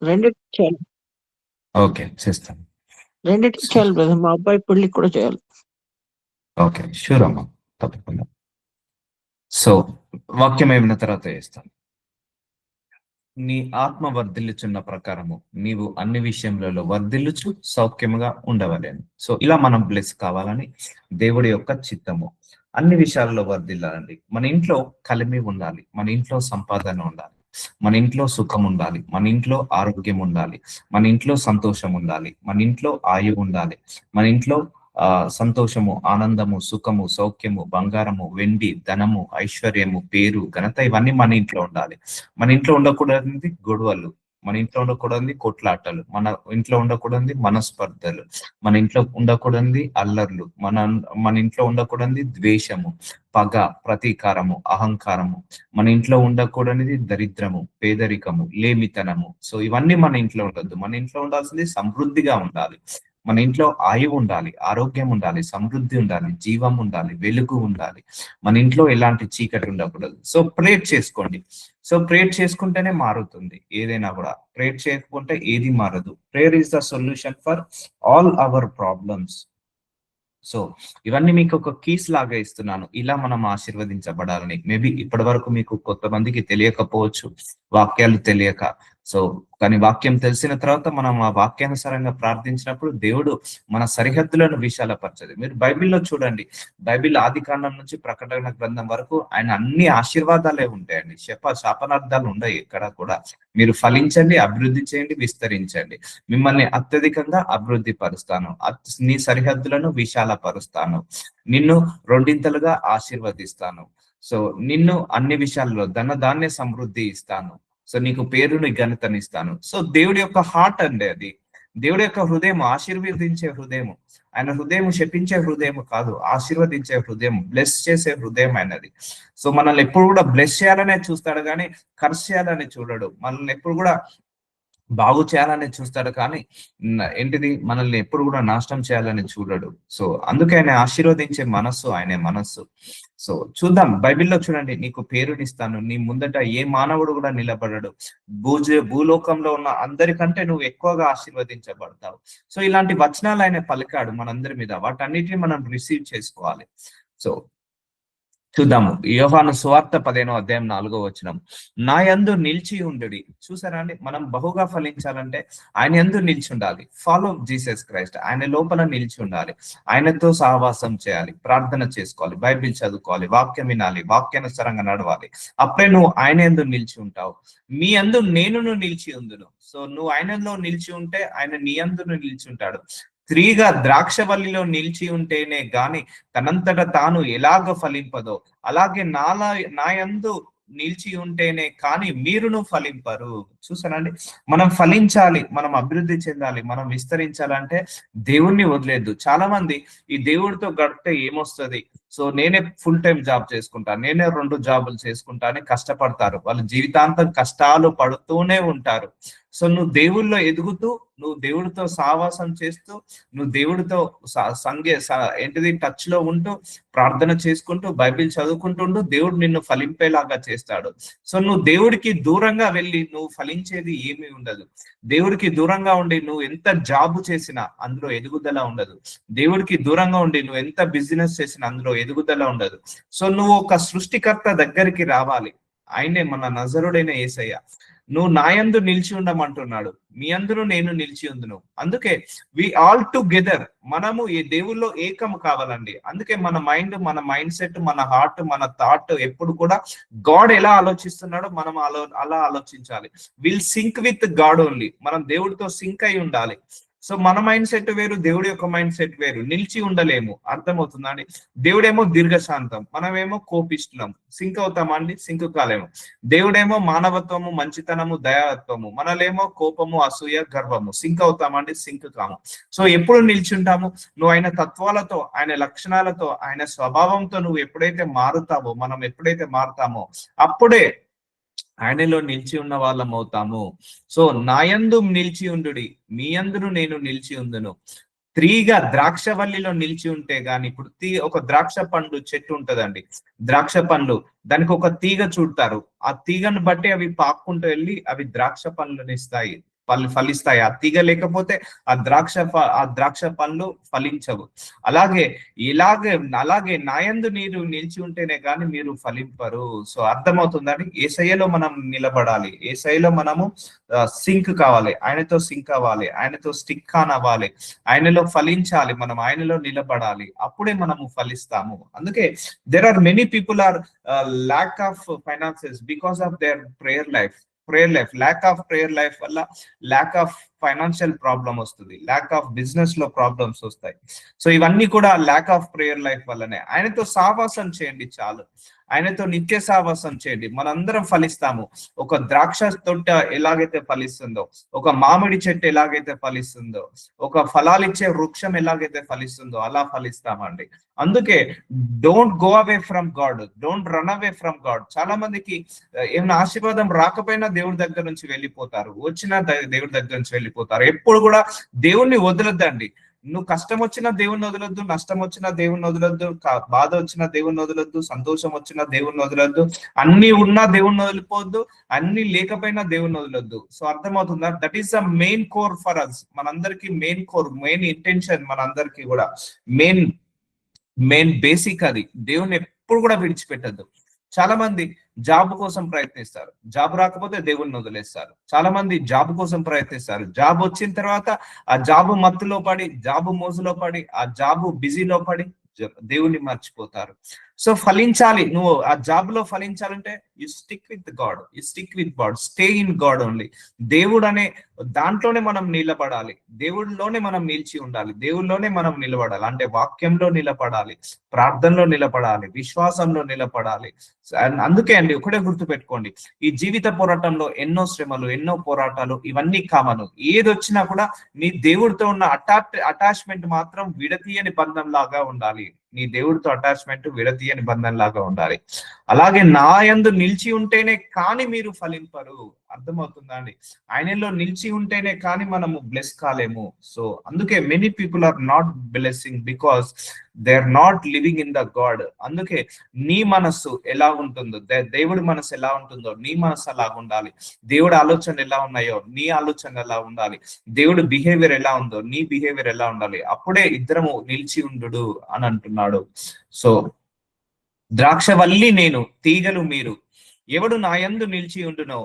రెండిటికి చేయాలి. ఓకే, చేస్తాను. రెండిటికి చేయాలి బ్రదర్. మా అబ్బాయి పెళ్లికి కూడా చేయాలి. ఓకే, షూర్ అమ్మా, తప్పకుండా. సో వాక్యం అయిన తర్వాత చేస్తాను. నీ ఆత్మ వర్ధిల్లుచున్న ప్రకారము నీవు అన్ని విషయములలో వర్ధిల్లుచు సౌఖ్యముగా ఉండవలేను. సో ఇలా మనం బ్లెస్ కావాలని దేవుడి యొక్క చిత్తము. అన్ని విషయాల్లో వర్ధిల్లాలండి. మన ఇంట్లో కలిమి ఉండాలి, మన ఇంట్లో సంపాదన ఉండాలి, మన ఇంట్లో సుఖం ఉండాలి, మన ఇంట్లో ఆరోగ్యం ఉండాలి, మన ఇంట్లో సంతోషం ఉండాలి, మన ఇంట్లో ఆయువు ఉండాలి, మన ఇంట్లో సంతోషము, ఆనందము, సుఖము, సౌఖ్యము, బంగారము, వెండి, ధనము, ఐశ్వర్యము, పేరు, ఘనత ఇవన్నీ మన ఇంట్లో ఉండాలి. మన ఇంట్లో ఉండకూడదు గొడవలు, మన ఇంట్లో ఉండకూడదు కొట్లాటలు, మన ఇంట్లో ఉండకూడదు మనస్పర్ధలు, మన ఇంట్లో ఉండకూడదు అల్లర్లు, మన ఇంట్లో ఉండకూడదు ద్వేషము, పగ, ప్రతీకారము, అహంకారము, మన ఇంట్లో ఉండకూడనిది దరిద్రము, పేదరికము, లేమితనము. సో ఇవన్నీ మన ఇంట్లో ఉండొద్దు. మన ఇంట్లో ఉండాల్సింది సమృద్ధిగా ఉండాలి. మన ఇంట్లో ఆయువు ఉండాలి, ఆరోగ్యం ఉండాలి, సమృద్ధి ఉండాలి, జీవం ఉండాలి, వెలుగు ఉండాలి. మన ఇంట్లో ఎలాంటి చీకటి ఉండకూడదు. సో ప్రేర్ చేసుకోండి. సో ప్రేర్ చేసుకుంటేనే మారుతుంది ఏదైనా కూడా. ప్రేర్ చేయకుంటే ఏది మారదు. Prayer is the solution for all our problems. So ఇవన్నీ మీకు ఒక కీస్ లాగా ఇస్తున్నాను, ఇలా మనం ఆశీర్వదించబడాలని. మేబీ ఇప్పటి వరకు మీకు కొంతమందికి తెలియకపోవచ్చు, వాక్యాలు తెలియక. సో కానీ వాక్యం తెలిసిన తర్వాత మనం ఆ వాక్యానుసారంగా ప్రార్థించినప్పుడు దేవుడు మన సరిహద్దులను విశాలపరచదు. మీరు బైబిల్లో చూడండి, బైబిల్ ఆది కాండం నుంచి ప్రకటన గ్రంథం వరకు ఆయన అన్ని ఆశీర్వాదాలే ఉంటాయండి. శాపనార్థాలు ఉండవు ఎక్కడ కూడా. మీరు ఫలించండి, అభివృద్ధి చేయండి, విస్తరించండి, మిమ్మల్ని అత్యధికంగా అభివృద్ధి పరుస్తాను, నీ సరిహద్దులను విశాలపరుస్తాను, నిన్ను రెండింతలుగా ఆశీర్వదిస్తాను. సో నిన్ను అన్ని విషయాల్లో ధాన్య సమృద్ధి ఇస్తాను. సో నీకు పేరుని ఘనతనిస్తాను. సో దేవుడి యొక్క హార్ట్ అండి అది. దేవుడి యొక్క హృదయం ఆశీర్వదించే హృదయం. ఆయన హృదయం శపించే హృదయం కాదు, ఆశీర్వదించే హృదయం, బ్లెస్ చేసే హృదయం ఆయనది. సో మనల్ని ఎప్పుడు కూడా బ్లెస్ చేయాలనే చూస్తాడు కానీ కర్స్ చేయాలని చూడడు. మనల్ని ఎప్పుడు కూడా బాగు చేయాలని చూస్తాడు కానీ ఏంటిది మనల్ని ఎప్పుడు కూడా నాశనం చేయాలని చూడడు. సో అందుకే ఆయన ఆశీర్వదించే మనస్సు ఆయనే మనస్సు. సో చూద్దాం, బైబిల్లో చూడండి, నీకు పేరునిస్తాను, నీ ముందట ఏ మానవుడు కూడా నిలబడడు, భూలోకంలో ఉన్న అందరికంటే నువ్వు ఎక్కువగా ఆశీర్వదించబడతావు. సో ఇలాంటి వచనాలు ఆయన పలికాడు మనందరి మీద. వాటన్నిటిని మనం రిసీవ్ చేసుకోవాలి. సో చూద్దాము, యోహాను సువార్త 15:4 నా యందు నిలిచి ఉండుడి. చూసారా అండి, మనం బహుగా ఫలించాలంటే ఆయన యందు నిలిచి ఉండాలి. ఫాలో జీసస్ క్రైస్ట్, ఆయన లోపల నిలిచి ఉండాలి, ఆయనతో సహవాసం చేయాలి, ప్రార్థన చేసుకోవాలి, బైబిల్ చదువుకోవాలి, వాక్యం వినాలి, వాక్యానుసారంగా నడవాలి. అప్పుడే నువ్వు ఆయన యందు నిలిచి ఉంటావు. మీ యందు నేను నిలిచి ఉందును. సో నువ్వు ఆయనలో నిలిచి ఉంటే ఆయన నీ యందును నిలిచి ఉంటాడు. స్త్రీగా ద్రాక్షవల్లిలో నిలిచి ఉంటేనే గాని తనంతట తాను ఎలాగ ఫలింపదో, అలాగే నా యందు నిలిచి ఉంటేనే కానీ మీరును ఫలింపరు. చూసానండి, మనం ఫలించాలి, మనం అభివృద్ధి చెందాలి, మనం విస్తరించాలంటే దేవుణ్ణి వదిలేదు. చాలా మంది ఈ దేవుడితో గడిపితే ఏమొస్తుంది, సో నేనే ఫుల్ టైం జాబ్ చేసుకుంటా, నేనే 2 జాబులు చేసుకుంటా అని కష్టపడతారు. వాళ్ళు జీవితాంతం కష్టాలు పడుతూనే ఉంటారు. సో నువ్వు దేవుళ్ళో ఎదుగుతూ, నువ్వు దేవుడితో సావాసం చేస్తూ, నువ్వు దేవుడితో ఏంటిది టచ్ లో ఉంటూ, ప్రార్థన చేసుకుంటూ, బైబిల్ చదువుకుంటుంటూ దేవుడు నిన్ను ఫలింపేలాగా చేస్తాడు. సో నువ్వు దేవుడికి దూరంగా వెళ్ళి నువ్వు ఫలించేది ఏమీ ఉండదు. దేవుడికి దూరంగా ఉండి నువ్వు ఎంత జాబు చేసినా అందులో ఎదుగుదల ఉండదు. దేవుడికి దూరంగా ఉండి నువ్వు ఎంత బిజినెస్ చేసినా అందులో ఎదుగుదల ఉండదు. సో నువ్వు ఒక సృష్టికర్త దగ్గరికి రావాలి. ఆయనే మన నజరుడైన యేసయ్య. నువ్వు నా యందు నిలిచి ఉండమంటున్నాడు, మీ అందును నేను నిలిచి ఉందును. అందుకే వి ఆల్ టుగెదర్, మనము ఈ దేవుల్లో ఏకం కావాలండి. అందుకే మన మైండ్ సెట్, మన హార్ట్, మన థాట్ ఎప్పుడు కూడా గాడ్ ఎలా ఆలోచిస్తున్నాడో మనం అలా ఆలోచించాలి. Will sync with God only. మనం దేవుడితో సింక్ అయి ఉండాలి. సో మన మైండ్ సెట్ వేరు, దేవుడి యొక్క మైండ్ సెట్ వేరు. నిలిచి ఉండలేము, అర్థమవుతుందా అండి? దేవుడేమో దీర్ఘశాంతం, మనమేమో కోపిష్ఠులం. సింక్ అవుతామా అండి? సింక్ కాలేము. దేవుడేమో మానవత్వము, మంచితనము, దయాత్వము, మనలేమో కోపము, అసూయ, గర్వము. సింక్ అవుతామండి? సింక్ కాము. సో ఎప్పుడు నిలిచి ఉంటాము? నువ్వు ఆయన తత్వాలతో, ఆయన లక్షణాలతో, ఆయన స్వభావంతో నువ్వు ఎప్పుడైతే మారుతావో, మనం ఎప్పుడైతే మారుతామో అప్పుడే ఆయనలో నిలిచి ఉన్న వాళ్ళం అవుతాము. సో నాయందు నిలిచి ఉండుడి, మీ అందును నేను నిలిచి ఉందును. స్త్రీగా ద్రాక్షవల్లిలో నిలిచి ఉంటే గాని, ఇప్పుడు ఒక ద్రాక్ష పండు చెట్టు ఉంటదండి, ద్రాక్ష పండ్లు, దానికి ఒక తీగ చుడతారు. ఆ తీగను బట్టి అవి పాక్కుంటూ వెళ్ళి అవి ద్రాక్ష పండ్లను ఇస్తాయి. ఫలిస్తాయి. ఆ తీగ లేకపోతే ఆ ద్రాక్ష పండ్లు ఫలించవు. అలాగే అలాగే నాయందు నీరు నిలిచి ఉంటేనే కానీ మీరు ఫలింపరు. సో అర్థమవుతుందండి. యేసయ్యలో మనం నిలబడాలి. యేసయ్యలో మనము సింక్ కావాలి, ఆయనతో సింక్ అవ్వాలి, ఆయనతో స్టిక్ ఆన్ అవ్వాలి, ఆయనలో ఫలించాలి, మనం ఆయనలో నిలబడాలి. అప్పుడే మనము ఫలిస్తాము. అందుకే there are many people are lack of finances because of their prayer life. Lack of prayer life వల్ల lack of ఫైనాన్షియల్ ప్రాబ్లం వస్తుంది, lack of బిజినెస్ లో ప్రాబ్లమ్స్ వస్తాయి. సో ఇవన్నీ కూడా lack of prayer life వల్లనే. ఆయనతో సావాసం చేయండి చాలు, ఆయనతో నిత్య సావాసం చేయండి, మనందరం ఫలిస్తాము. ఒక ద్రాక్ష తోట ఎలాగైతే ఫలిస్తుందో, ఒక మామిడి చెట్టు ఎలాగైతే ఫలిస్తుందో, ఒక ఫలాలిచ్చే వృక్షం ఎలాగైతే ఫలిస్తుందో అలా ఫలిస్తామండి. అందుకే don't go away from God, don't run away from God. చాలా మందికి ఏమైనా ఆశీర్వాదం రాకపోయినా దేవుడి దగ్గర నుంచి వెళ్ళిపోతారు, వచ్చిన దేవుడి దగ్గర నుంచి వెళ్ళిపోతారు. ఎప్పుడు కూడా దేవుణ్ణి వదలొద్దండి. నువ్వు కష్టం వచ్చినా దేవుణ్ణి వదలొద్దు, నష్టం వచ్చినా దేవుణ్ణి వదలొద్దు, బాధ వచ్చినా దేవుణ్ణి వదలొద్దు, సంతోషం వచ్చినా దేవుణ్ణి వదలొద్దు, అన్ని ఉన్నా దేవుణ్ణి వదిలిపోవద్దు, అన్ని లేకపోయినా దేవుణ్ణి వదలొద్దు. సో అర్థమవుతుందా? That is the main core for us. మనందరికి మెయిన్ కోర్, మెయిన్ ఇంటెన్షన్, మనందరికి కూడా మెయిన్ బేసిక్ అది. దేవుణ్ణి ఎప్పుడు కూడా విడిచిపెట్టద్దు. చాలా మంది జాబ్ కోసం ప్రయత్నిస్తారు, జాబ్ రాకపోతే దేవుణ్ణి వదిలేస్తారు. చాలా మంది జాబ్ కోసం ప్రయత్నిస్తారు, జాబ్ వచ్చిన తర్వాత ఆ జాబ్ మత్తులో పడి, జాబ్ మోజులో పడి, ఆ జాబ్ బిజీలో పడి దేవుణ్ణి మర్చిపోతారు. సో ఫలించాలి, నువ్వు ఆ జాబ్ లో ఫలించాలంటే you stick with God, stay in God only. దేవుడు అనే దాంట్లోనే మనం నిలబడాలి, దేవుడిలోనే మనం నిలిచి ఉండాలి, దేవుడిలోనే మనం నిలబడాలి. అంటే వాక్యంలో నిలబడాలి, ప్రార్థనలో నిలబడాలి, విశ్వాసంలో నిలబడాలి. అందుకే అండి ఒకటే గుర్తు పెట్టుకోండి, ఈ జీవిత పోరాటంలో ఎన్నో శ్రమలు, ఎన్నో పోరాటాలు, ఇవన్నీ కామను. ఏదొచ్చినా కూడా నీ దేవుడితో ఉన్న అటాచ్మెంట్ మాత్రం విడతీయని బంధం లాగా ఉండాలి. నీ దేవుడితో అటాచ్మెంట్ విడతీయని బంధం లాగా ఉండాలి. అలాగే నా యందు నిలిచి ఉంటేనే కానీ మీరు ఫలింపరు. అర్థమవుతుందా అండి? ఆయనలో నిలిచి ఉంటేనే కానీ మనము బ్లెస్ కాలేము. సో అందుకే many people are not blessing because they are not living in the God. అందుకే నీ మనస్సు ఎలా ఉంటుందో, దేవుడి మనసు ఎలా ఉంటుందో నీ మనసు అలా ఉండాలి. దేవుడి ఆలోచన ఎలా ఉన్నాయో నీ ఆలోచన ఎలా ఉండాలి. దేవుడి బిహేవియర్ ఎలా ఉందో నీ బిహేవియర్ ఎలా ఉండాలి. అప్పుడే ఇద్దరము నిలిచి ఉండు అని అంటున్నాడు. సో ద్రాక్షవల్లి నేను, తీగలు మీరు. ఎవడు నా యందు నిలిచి ఉండునో,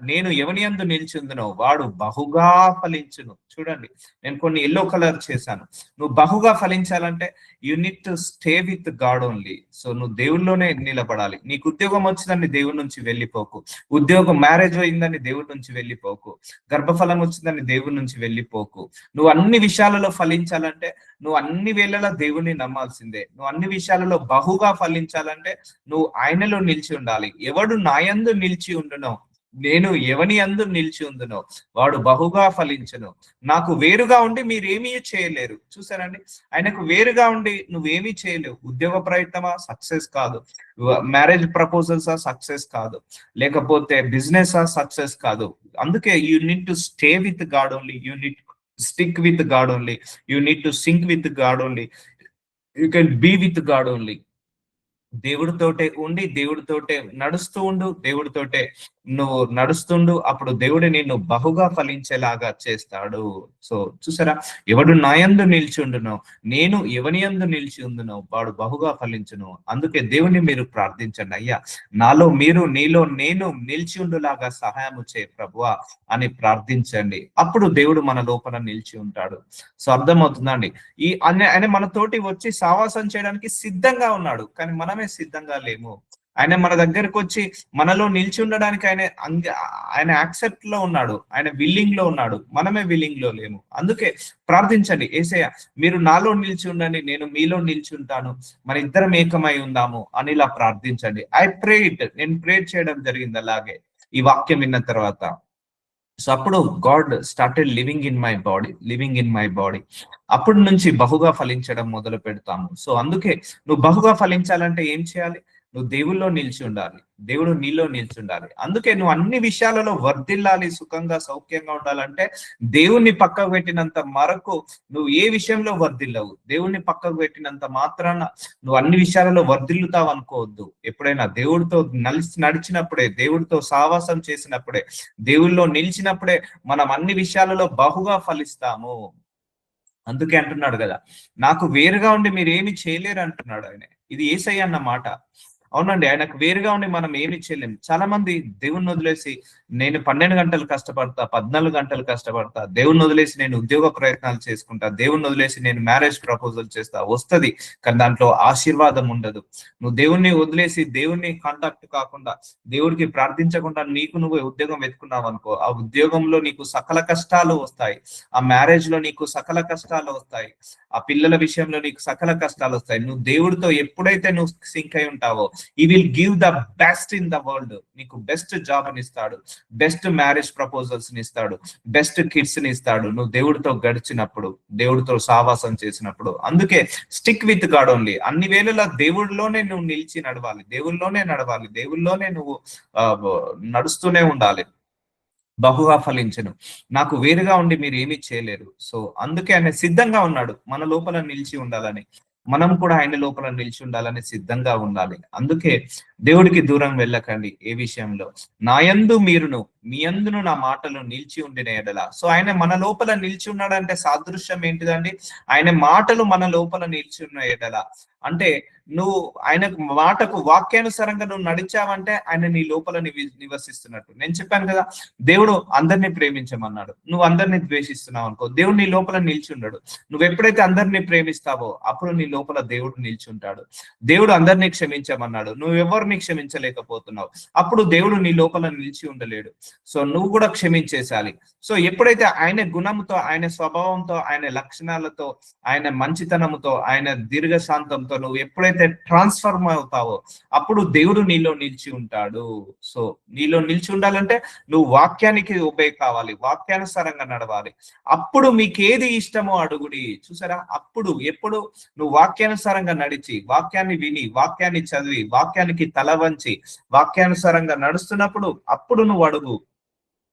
నేను ఎవని యందు నిలిచి ఉందునో వాడు బహుగా ఫలించును. చూడండి, నేను కొన్ని ఎల్లో కలర్ చేశాను. నువ్వు బహుగా ఫలించాలంటే you need to stay with God only. So నువ్వు దేవుళ్ళలోనే నిలబడాలి. నీకు ఉద్యోగం వచ్చిందని దేవుడి నుంచి వెళ్ళిపోకు, మ్యారేజ్ అయిందని దేవుడి నుంచి వెళ్ళిపోకు, గర్భఫలం వచ్చిందని దేవుడి నుంచి వెళ్ళిపోకు. నువ్వు అన్ని విషయాలలో ఫలించాలంటే నువ్వు అన్ని వేళలా దేవుణ్ణి నమ్మాల్సిందే. నువ్వు అన్ని విషయాలలో బహుగా ఫలించాలంటే నువ్వు ఆయనలో నిలిచి ఉండాలి. ఎవడు నా యందు నిలిచి ఉండునో, నేను ఎవని యందు నిలిచి ఉందునో వాడు బహుగా ఫలించును. నాకు వేరుగా ఉండి మీరేమీ చేయలేరు. చూసారండి, ఆయనకు వేరుగా ఉండి నువ్వేమీ చేయలేవు. ఉద్యోగ ప్రయత్నమా? సక్సెస్ కాదు. మ్యారేజ్ ప్రపోజల్సా? సక్సెస్ కాదు. లేకపోతే బిజినెస్ సక్సెస్ కాదు. అందుకే you need to stay with God only, you need stick with God only, you need to sync with God only, you can be with God only. దేవుడితోటే ఉండి దేవుడితోటే నడుస్తూ ఉండు, దేవుడితోటే నువ్వు నడుస్తుండు. అప్పుడు దేవుడు నిన్ను బహుగా ఫలించేలాగా చేస్తాడు. సో చూసారా, ఎవడు నా యందు నిలిచి ఉండునో, నేను ఎవని యందు నిలిచి ఉండునో వాడు బహుగా ఫలించును. అందుకే దేవుని మీరు ప్రార్థించండి, అయ్యా నాలో మీరు, నీలో నేను నిలిచి ఉండులాగా సహాయము చేయ ప్రభువా అని ప్రార్థించండి. అప్పుడు దేవుడు మన లోపల నిలిచి ఉంటాడు. సో అర్థమవుతుందండి. ఆయన మనతోటి వచ్చి సావాసం చేయడానికి సిద్ధంగా ఉన్నాడు, కానీ మనమే సిద్ధంగా లేము. ఆయన మన దగ్గరకు వచ్చి మనలో నిలిచి ఉండడానికి ఆయన యాక్సెప్ట్ లో ఉన్నాడు, ఆయన విల్లింగ్ లో ఉన్నాడు, మనమే విల్లింగ్ లో లేము. అందుకే ప్రార్థించండి, యేసయ్య మీరు నాలో నిలిచి ఉండండి, నేను మీలో నిలిచి ఉంటాను, మన ఇద్దరం ఏకమై ఉందాము అని ఇలా ప్రార్థించండి. నేను ప్రేర్ చేయడం జరిగింది అలాగే ఈ వాక్యం విన్న తర్వాత. సో అప్పుడు God started living in my body. అప్పటి నుంచి బహుగా ఫలించడం మొదలు పెడతాము. సో అందుకే నువ్వు బహుగా ఫలించాలంటే ఏం చేయాలి? నువ్వు దేవుల్లో నిలిచి ఉండాలి, దేవుడు నీలో నిలిచి ఉండాలి. అందుకే నువ్వు అన్ని విషయాలలో వర్ధిల్లాలి, సుఖంగా సౌఖ్యంగా ఉండాలంటే దేవుణ్ణి పక్కకు పెట్టినంత మరకు నువ్వు ఏ విషయంలో వర్ధిల్లవు. దేవుణ్ణి పక్కకు పెట్టినంత మాత్రాన నువ్వు అన్ని విషయాలలో వర్ధిల్లుతావు అనుకోవద్దు. ఎప్పుడైనా దేవుడితో నడిచినప్పుడే, దేవుడితో సావాసం చేసినప్పుడే, దేవుళ్ళో నిలిచినప్పుడే మనం అన్ని విషయాలలో బహుగా ఫలిస్తాము. అందుకే అంటున్నాడు కదా, నాకు వేరుగా ఉండి మీరు ఏమి చేయలేరు అంటున్నాడు ఆయన. ఇది యేసయ్య అన్న మాట. అవునండి, ఆయనకు వేరుగా ఉండి మనం ఏమి చేయలేం. చాలా మంది దేవుణ్ణి వదిలేసి నేను 12 గంటలు కష్టపడతా, 14 గంటలు కష్టపడతా, దేవుణ్ణి వదిలేసి నేను ఉద్యోగ ప్రయత్నాలు చేసుకుంటా, దేవుణ్ణి వదిలేసి నేను మ్యారేజ్ ప్రపోజల్ చేస్తా, వస్తది కానీ దాంట్లో ఆశీర్వాదం ఉండదు. నువ్వు దేవుణ్ణి వదిలేసి దేవుణ్ణి కాంటాక్ట్ కాకుండా, దేవుడికి ప్రార్థించకుండా నీకు నువ్వు ఉద్యోగం వెతుకున్నావు అనుకో, ఆ ఉద్యోగంలో నీకు సకల కష్టాలు వస్తాయి, ఆ మ్యారేజ్ లో నీకు సకల కష్టాలు వస్తాయి, ఆ పిల్లల విషయంలో నీకు సకల కష్టాలు వస్తాయి. నువ్వు దేవుడితో ఎప్పుడైతే నువ్వు సింక్ అయి ఉంటావో, he will give the best in the world. నీకు బెస్ట్ జాబ్ ని ఇస్తాడు, బెస్ట్ మ్యారేజ్ ప్రపోజల్స్ ని ఇస్తాడు, బెస్ట్ కిడ్స్ ని ఇస్తాడు నువ్వు దేవుడితో గడిచినప్పుడు, దేవుడితో సావాసం చేసినప్పుడు. అందుకే స్టిక్ విత్ గాడ్ ఓన్లీ. అన్ని వేళలా దేవుడిలోనే నువ్వు నిలిచి నడవాలి, దేవుళ్ళలోనే నడవాలి, దేవుళ్ళలోనే నువ్వు నడుస్తూనే ఉండాలి. బహుగా ఫలించను, నాకు వేరుగా ఉండి మీరు ఏమీ చేయలేరు. సో అందుకే ఆయన సిద్ధంగా ఉన్నాడు మన లోపల నిలిచి ఉండాలని. మనం కూడా ఆయన లోపల నిలిచి ఉండాలని సిద్ధంగా ఉండాలి. అందుకే దేవుడికి దూరం వెళ్ళకండి ఏ విషయంలో. నా యందు మీరును, మీ యందును నా మాటలు నిలిచి ఉండిన ఎడల. సో ఆయన మన లోపల నిలిచి ఉన్నాడంటే సాదృశ్యం ఏంటిదండి? ఆయన మాటలు మన లోపల నిలిచి ఉన్న ఎడల అంటే నువ్వు ఆయన మాటకు వాక్యానుసారంగా నువ్వు నడిచావంటే ఆయన నీ లోపల నివసిస్తున్నట్టు. నేను చెప్పాను కదా, దేవుడు అందరినీ ప్రేమించమన్నాడు, నువ్వు అందరినీ ద్వేషిస్తున్నావు అనుకో, దేవుడు నీ లోపల నిలిచి ఉండడు. నువ్వు ఎప్పుడైతే అందరినీ ప్రేమిస్తావో అప్పుడు నీ లోపల దేవుడు నిలిచి ఉంటాడు. దేవుడు అందరినీ క్షమించమన్నాడు, నువ్వు ఎవరిని క్షమించలేకపోతున్నావు, అప్పుడు దేవుడు నీ లోపల నిలిచి ఉండలేడు. సో నువ్వు కూడా క్షమించేసాలి. సో ఎప్పుడైతే ఆయన గుణంతో, ఆయన స్వభావంతో, ఆయన లక్షణాలతో, ఆయన మంచితనంతో, ఆయన దీర్ఘశాంతంతో నువ్వు ఎప్పుడైతే ట్రాన్స్ఫర్మ్ అవుతావో అప్పుడు దేవుడు నీలో నిలిచి ఉంటాడు. సో నీలో నిలిచి ఉండాలంటే నువ్వు వాక్యానికి ఒబే కావాలి, వాక్యానుసారంగా నడవాలి. అప్పుడు మీకు ఏది ఇష్టమో అడుగుడి. చూసారా, అప్పుడు ఎప్పుడు నువ్వు వాక్యానుసారంగా నడిచి, వాక్యాన్ని విని, వాక్యాన్ని చదివి, వాక్యానికి తల వంచి, వాక్యానుసారంగా నడుస్తున్నప్పుడు అప్పుడు నువ్వు అడుగు,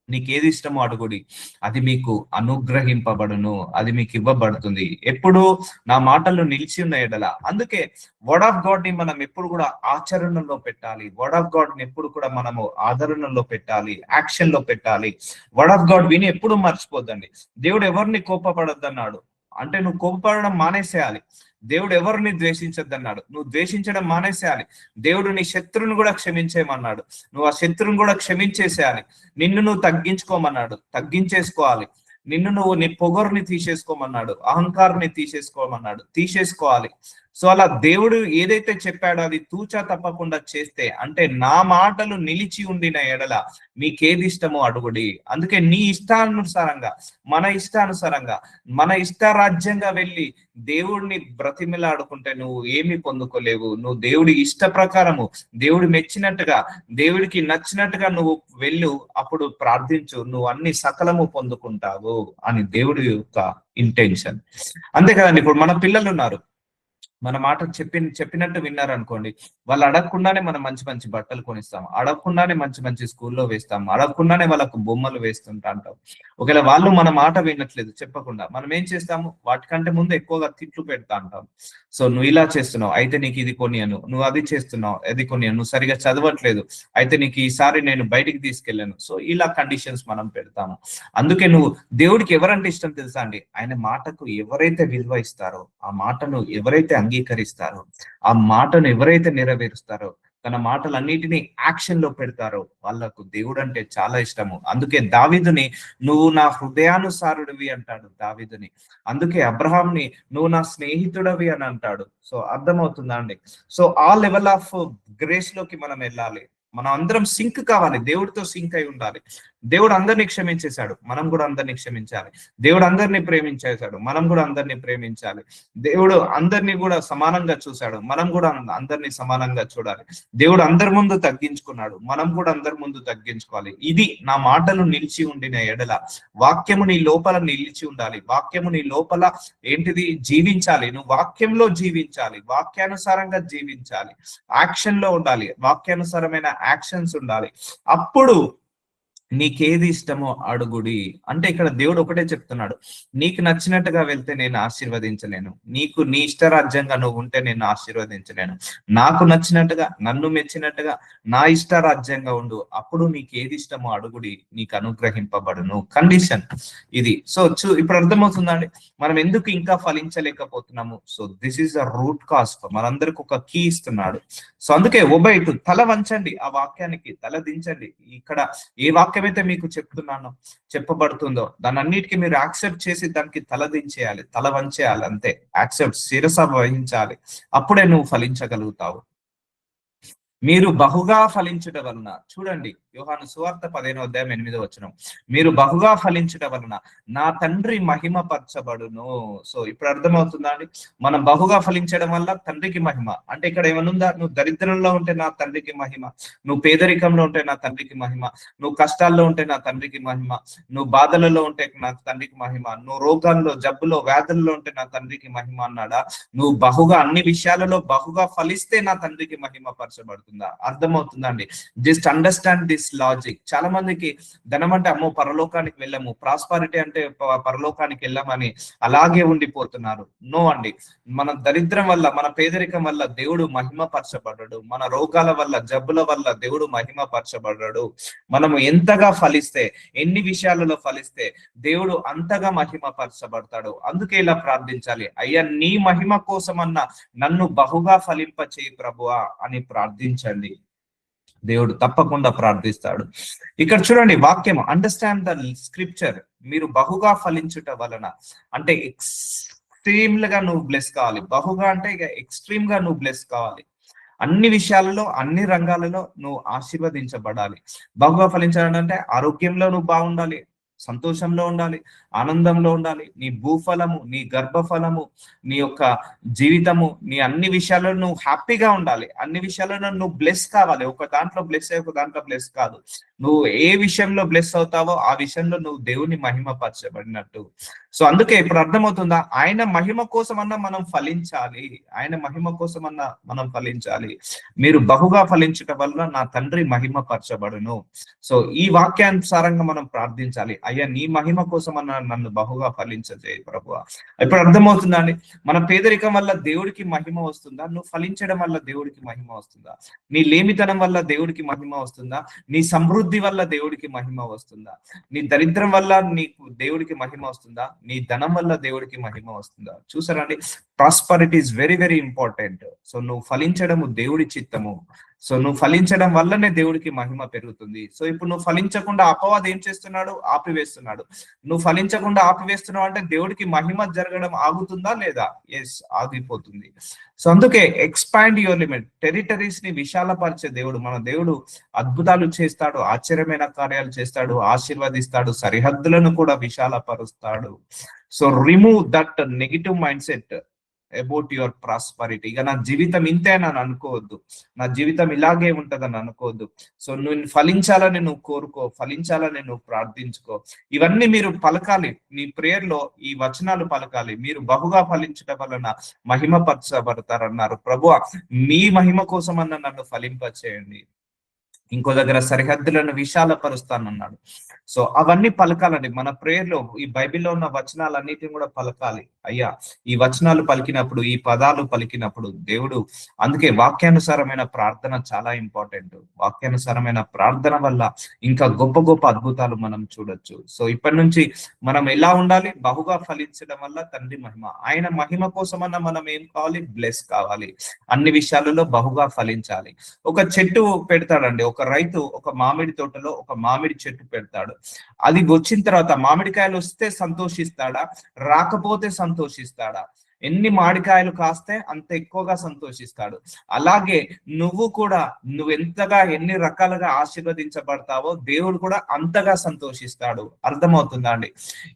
నీకేది ఇష్టమో అడుగుడి, అది మీకు అనుగ్రహింపబడును, అది మీకు ఇవ్వబడుతుంది. ఎప్పుడు నా మాటలు నిలిచి ఉన్న ఎడల. అందుకే వర్డ్ ఆఫ్ గాడ్ ని మనం ఎప్పుడు కూడా ఆచరణలో పెట్టాలి. వర్డ్ ఆఫ్ గాడ్ ని ఎప్పుడు కూడా మనము ఆదరణలో పెట్టాలి, యాక్షన్ లో పెట్టాలి. వర్డ్ ఆఫ్ గాడ్ విని ఎప్పుడు మర్చిపోద్దండి. దేవుడు ఎవరిని కోపపడొద్దన్నాడు అంటే నువ్వు కోపపడడం మానేసేయాలి. దేవుడు ఎవరిని ద్వేషించొద్దన్నాడు, నువ్వు ద్వేషించడం మానేసేయాలి. దేవుడు నీ శత్రువుని కూడా క్షమించేయమన్నాడు, నువ్వు ఆ శత్రువుని కూడా క్షమించేసేయాలి. నిన్ను నువ్వు తగ్గించుకోమన్నాడు, తగ్గించేసుకోవాలి. నిన్ను నువ్వు నీ పొగరుని తీసేసుకోమన్నాడు, అహంకారాన్ని తీసేసుకోమన్నాడు, తీసేసుకోవాలి. సో అలా దేవుడు ఏదైతే చెప్పాడో అది తూచా తప్పకుండా చేస్తే, అంటే నా మాటలు నిలిచి ఉండిన ఎడల మీకేది ఇష్టమో అడుగుడి. అందుకే నీ ఇష్టానుసారంగా, మన ఇష్టానుసారంగా, మన ఇష్టారాజ్యంగా వెళ్ళి దేవుడిని బ్రతిమిలాడుకుంటే నువ్వు ఏమి పొందుకోలేవు. నువ్వు దేవుడి ఇష్ట ప్రకారము, దేవుడు మెచ్చినట్టుగా, దేవుడికి నచ్చినట్టుగా నువ్వు వెళ్ళు, అప్పుడు ప్రార్థించు, నువ్వు అన్ని సకలము పొందుకుంటావు అని దేవుడి యొక్క ఇంటెన్షన్. అంతే కదండి. ఇప్పుడు మన పిల్లలు ఉన్నారు, మన మాట చెప్పినట్టు విన్నారు అనుకోండి, వాళ్ళు అడగకుండానే మనం మంచి మంచి బట్టలు కొనిస్తాం, అడగకుండానే మంచి మంచి స్కూల్లో వేస్తాం, అడగకుండానే వాళ్ళకు బొమ్మలు వేస్తుంటా అంటాం. ఒకవేళ వాళ్ళు మన మాట వినట్లేదు చెప్పకుండా, మనం ఏం చేస్తాము, వాటికంటే ముందు ఎక్కువగా తిట్లు పెడతా అంటాం. సో నువ్వు ఇలా చేస్తున్నావు అయితే నీకు ఇది కొనియను, నువ్వు అది చేస్తున్నావు అది కొనియను, నువ్వు సరిగా చదవట్లేదు అయితే నీకు ఈసారి నేను బయటికి తీసుకెళ్ళాను. సో ఇలా కండిషన్స్ మనం పెడతాము. అందుకే నువ్వు దేవుడికి ఎవరంటే ఇష్టం తెలుసా అండి? ఆయన మాటకు ఎవరైతే విలువ ఇస్తారో, ఆ మాటను ఎవరైతే అంగీకరిస్తారో, ఆ మాటను ఎవరైతే నెరవేరుస్తారో, తన మాటలన్నిటినీ యాక్షన్ లో పెడతారో వాళ్ళకు దేవుడు అంటే చాలా ఇష్టము. అందుకే దావీదుని నువ్వు నా హృదయానుసారుడివి అంటాడు దావీదుని. అందుకే అబ్రహాంని నువ్వు నా స్నేహితుడవి అని అంటాడు. సో అర్థమవుతుందా అండి? సో ఆ లెవెల్ ఆఫ్ గ్రేస్ లోకి మనం వెళ్ళాలి. మనం అందరం సింక్ కావాలి, దేవుడితో సింక్ అయి ఉండాలి. దేవుడు అందరినీ క్షమించేశాడు, మనం కూడా అందరినీ క్షమించాలి. దేవుడు అందరినీ ప్రేమించేశాడు, మనం కూడా అందరినీ ప్రేమించాలి. దేవుడు అందరినీ కూడా సమానంగా చూశాడు, మనం కూడా అందరినీ సమానంగా చూడాలి. దేవుడు అందరి ముందు తగ్గించుకున్నాడు, మనం కూడా అందరి ముందు తగ్గించుకోవాలి. ఇది నా మాటలు నిలిచి ఉండిన ఎడల, వాక్యము నీ లోపల నిలిచి ఉండాలి. వాక్యము నీ లోపల ఏంటిది? జీవించాలి. నువ్వు వాక్యంలో జీవించాలి, వాక్యానుసారంగా జీవించాలి, యాక్షన్ లో ఉండాలి, వాక్యానుసారమైన యాక్షన్స్ ఉండాలి. అప్పుడు నీకేది ఇష్టమో అడుగుడి. అంటే ఇక్కడ దేవుడు ఒకటే చెప్తున్నాడు, నీకు నచ్చినట్టుగా వెళ్తే నేను ఆశీర్వదించలేను, నీకు నీ ఇష్టరాజ్యంగా నువ్వు ఉంటే నేను ఆశీర్వదించలేను. నాకు నచ్చినట్టుగా, నన్ను మెచ్చినట్టుగా, నా ఇష్టరాజ్యంగా ఉండు, అప్పుడు నీకు ఏది ఇష్టమో అడుగుడి, నీకు అనుగ్రహింపబడును. కండిషన్ ఇది. సో ఇప్పుడు అర్థమవుతుందండి మనం ఎందుకు ఇంకా ఫలించలేకపోతున్నాము. So this is the root cause. మనందరికి ఒక కీ ఇస్తున్నాడు. సో అందుకే ఒబైటు, తల వంచండి, ఆ వాక్యానికి తల దించండి. ఇక్కడ ఏ వాక్యం అయితే మీకు చెప్పబడుతుందో దాని అన్నిటికీ మీరు యాక్సెప్ట్ చేసి దానికి తల దించేయాలి, తల వంచేయాలి, అంతే. యాక్సెప్ట్, శిరస వహించాలి, అప్పుడే నువ్వు ఫలించగలుగుతావు. మీరు బహుగా ఫలించుట వలన, చూడండి యోహాను సువార్త 15:8 మీరు బహుగా ఫలించుట వలన నా తండ్రి మహిమపరచబడును. సో ఇప్పుడు అర్థమవుతుందా అండి, మనం బహుగా ఫలించడం వల్ల తండ్రికి మహిమ. అంటే ఇక్కడ ఏమనుందా? నువ్వు దరిద్రంలో ఉంటే నా తండ్రికి మహిమ, నువ్వు పేదరికంలో ఉంటే నా తండ్రికి మహిమ, నువ్వు కష్టాల్లో ఉంటే నా తండ్రికి మహిమ, నువ్వు బాధలలో ఉంటే నా తండ్రికి మహిమ, నువ్వు రోగాల్లో, జబ్బులో, వ్యాధుల్లో ఉంటే నా తండ్రికి మహిమ అన్నాడా? నువ్వు బహుగా అన్ని విషయాలలో బహుగా ఫలిస్తే నా తండ్రికి మహిమ పరచబడుతుంది. అర్థమవుతుందా అండి? Just understand this logic. చాలా మందికి ధనం అంటే అమ్మో పరలోకానికి వెళ్ళాము, ప్రాస్పారిటీ అంటే పరలోకానికి వెళ్ళామని అలాగే ఉండిపోతున్నారు. నో అండి, మన దరిద్రం వల్ల, మన పేదరికం వల్ల దేవుడు మహిమ పరచబడ్డాడు, మన రోగాల వల్ల, జబ్బుల వల్ల దేవుడు మహిమ పరచబడ్డాడు. మనము ఎంతగా ఫలిస్తే, ఎన్ని విషయాలలో ఫలిస్తే దేవుడు అంతగా మహిమ పరచబడతాడు. అందుకే ఇలా ప్రార్థించాలి, అయ్యా నీ మహిమ కోసమన్నా నన్ను బహుగా ఫలింప చేయి ప్రభువా అని ప్రార్థించండి. దేవుడు తప్పకుండా ప్రార్థిస్తాడు. ఇక్కడ చూడండి వాక్యం, అండర్స్టాండ్ ద స్క్రిప్చర్. మీరు బహుగా ఫలించుట వలన అంటే ఎక్స్ట్రీమ్ గా నువ్వు బ్లెస్ కావాలి. బహుగా అంటే ఇక ఎక్స్ట్రీమ్ గా నువ్వు బ్లెస్ కావాలి. అన్ని విషయాలలో, అన్ని రంగాలలో నువ్వు ఆశీర్వదించబడాలి. బహుగా ఫలించాలంటే ఆరోగ్యంలో నువ్వు బాగుండాలి, సంతోషంలో ఉండాలి, ఆనందంలో ఉండాలి. నీ భూఫలము, నీ గర్భఫలము, నీ యొక్క జీవితము, నీ అన్ని విషయాల్లో నువ్వు హ్యాపీగా ఉండాలి. అన్ని విషయాల్లో నువ్వు బ్లెస్ కావాలి. ఒక దాంట్లో బ్లెస్ అయ్యి ఒక దాంట్లో బ్లెస్ కాదు. నువ్వు ఏ విషయంలో బ్లెస్ అవుతావో ఆ విషయంలో నువ్వు దేవుని మహిమపరచబడినట్టు. సో అందుకే ఇప్పుడు అర్థమవుతుందా, ఆయన మహిమ కోసమన్నా మనం ఫలించాలి, ఆయన మహిమ కోసమన్నా మనం ఫలించాలి. మీరు బహుగా ఫలించటం వల్ల నా తండ్రి మహిమపరచబడును. సో ఈ వాక్యానుసారంగా మనం ప్రార్థించాలి, అయ్యా నీ మహిమ కోసమన్నా నన్ను బహుగా ఫలించజేయి ప్రభువా. ఇప్పుడు అర్థమవుతుందా అండి, మన పేదరికం వల్ల దేవుడికి మహిమ వస్తుందా? నువ్వు ఫలించడం వల్ల దేవుడికి మహిమ వస్తుందా? నీ లేమితనం వల్ల దేవుడికి మహిమ వస్తుందా? నీ సమృద్ధి వల్ల దేవుడికి మహిమ వస్తుందా? నీ దరిద్రం వల్ల నీకు దేవుడికి మహిమ వస్తుందా? నీ ధనం వల్ల దేవుడికి మహిమ వస్తుందా? చూసారా అండి, prosperity is very very important. So నువ్వు ఫలించడము దేవుడి చిత్తము. సో నువ్వు ఫలించడం వల్లనే దేవుడికి మహిమ పెరుగుతుంది. సో ఇప్పుడు నువ్వు ఫలించకుండా అపవాది ఏం చేస్తున్నాడు? ఆపివేస్తున్నాడు. నువ్వు ఫలించకుండా ఆపివేస్తున్నావు అంటే దేవుడికి మహిమ జరగడం ఆగుతుందా లేదా? ఎస్, ఆగిపోతుంది. సో అందుకే ఎక్స్పాండ్ యువర్ లిమిట్. టెరిటరీస్ ని విశాలపరిచే దేవుడు మన దేవుడు. అద్భుతాలు చేస్తాడు, ఆశ్చర్యమైన కార్యాలు చేస్తాడు, ఆశీర్వదిస్తాడు, సరిహద్దులను కూడా విశాలపరుస్తాడు. So remove that negative mindset about your prosperity. ఇక నా జీవితం ఇంతే అని అనుకోవద్దు, నా జీవితం ఇలాగే ఉంటదని అనుకోవద్దు. సో నువ్వు ఫలించాలని నువ్వు కోరుకో, ఫలించాలని నువ్వు ప్రార్థించుకో. ఇవన్నీ మీరు పలకాలి, మీ ప్రేయర్ లో ఈ వచనాలు పలకాలి. మీరు బహుగా ఫలించడం వలన మహిమపరచబడతారన్నారు. ప్రభువా మీ మహిమ కోసమన్నా నన్ను ఫలింపచేయండి. ఇంకో దగ్గర సరిహద్దులను విశాలపరుస్తానన్నాడు. సో అవన్నీ పలకాలండి మన ప్రేయర్ లో. ఈ బైబిల్లో ఉన్న వచనాలన్నిటిని కూడా పలకాలి. అయ్యా ఈ వచనాలు పలికినప్పుడు, ఈ పదాలు పలికినప్పుడు దేవుడు, అందుకే వాక్యానుసారమైన ప్రార్థన చాలా ఇంపార్టెంట్. వాక్యానుసారమైన ప్రార్థన వల్ల ఇంకా గొప్ప గొప్ప అద్భుతాలు మనం చూడొచ్చు. సో ఇప్పటి నుంచి మనం ఎలా ఉండాలి? బహుగా ఫలించడం వల్ల తండ్రి మహిమ, ఆయన మహిమ కోసమన్నా మనం ఏం కావాలి? బ్లెస్ కావాలి. అన్ని విషయాలలో బహుగా ఫలించాలి. ఒక చెట్టు పెడతాడండి, ఒక రైతు ఒక మామిడి తోటలో ఒక మామిడి చెట్టు పెడతాడు. అది వచ్చిన తర్వాత మామిడికాయలు వస్తే సంతోషిస్తాడా? రాకపోతే సంతోషిస్తాడా? ఎన్ని మామిడికాయలు కాస్తే అంత ఎక్కువగా సంతోషిస్తాడు. అలాగే నువ్వు కూడా నువ్వెంతగా ఎన్ని రకాలుగా ఆశీర్వదించబడతావో దేవుడు కూడా అంతగా సంతోషిస్తాడు. అర్థమవుతుందా అండి?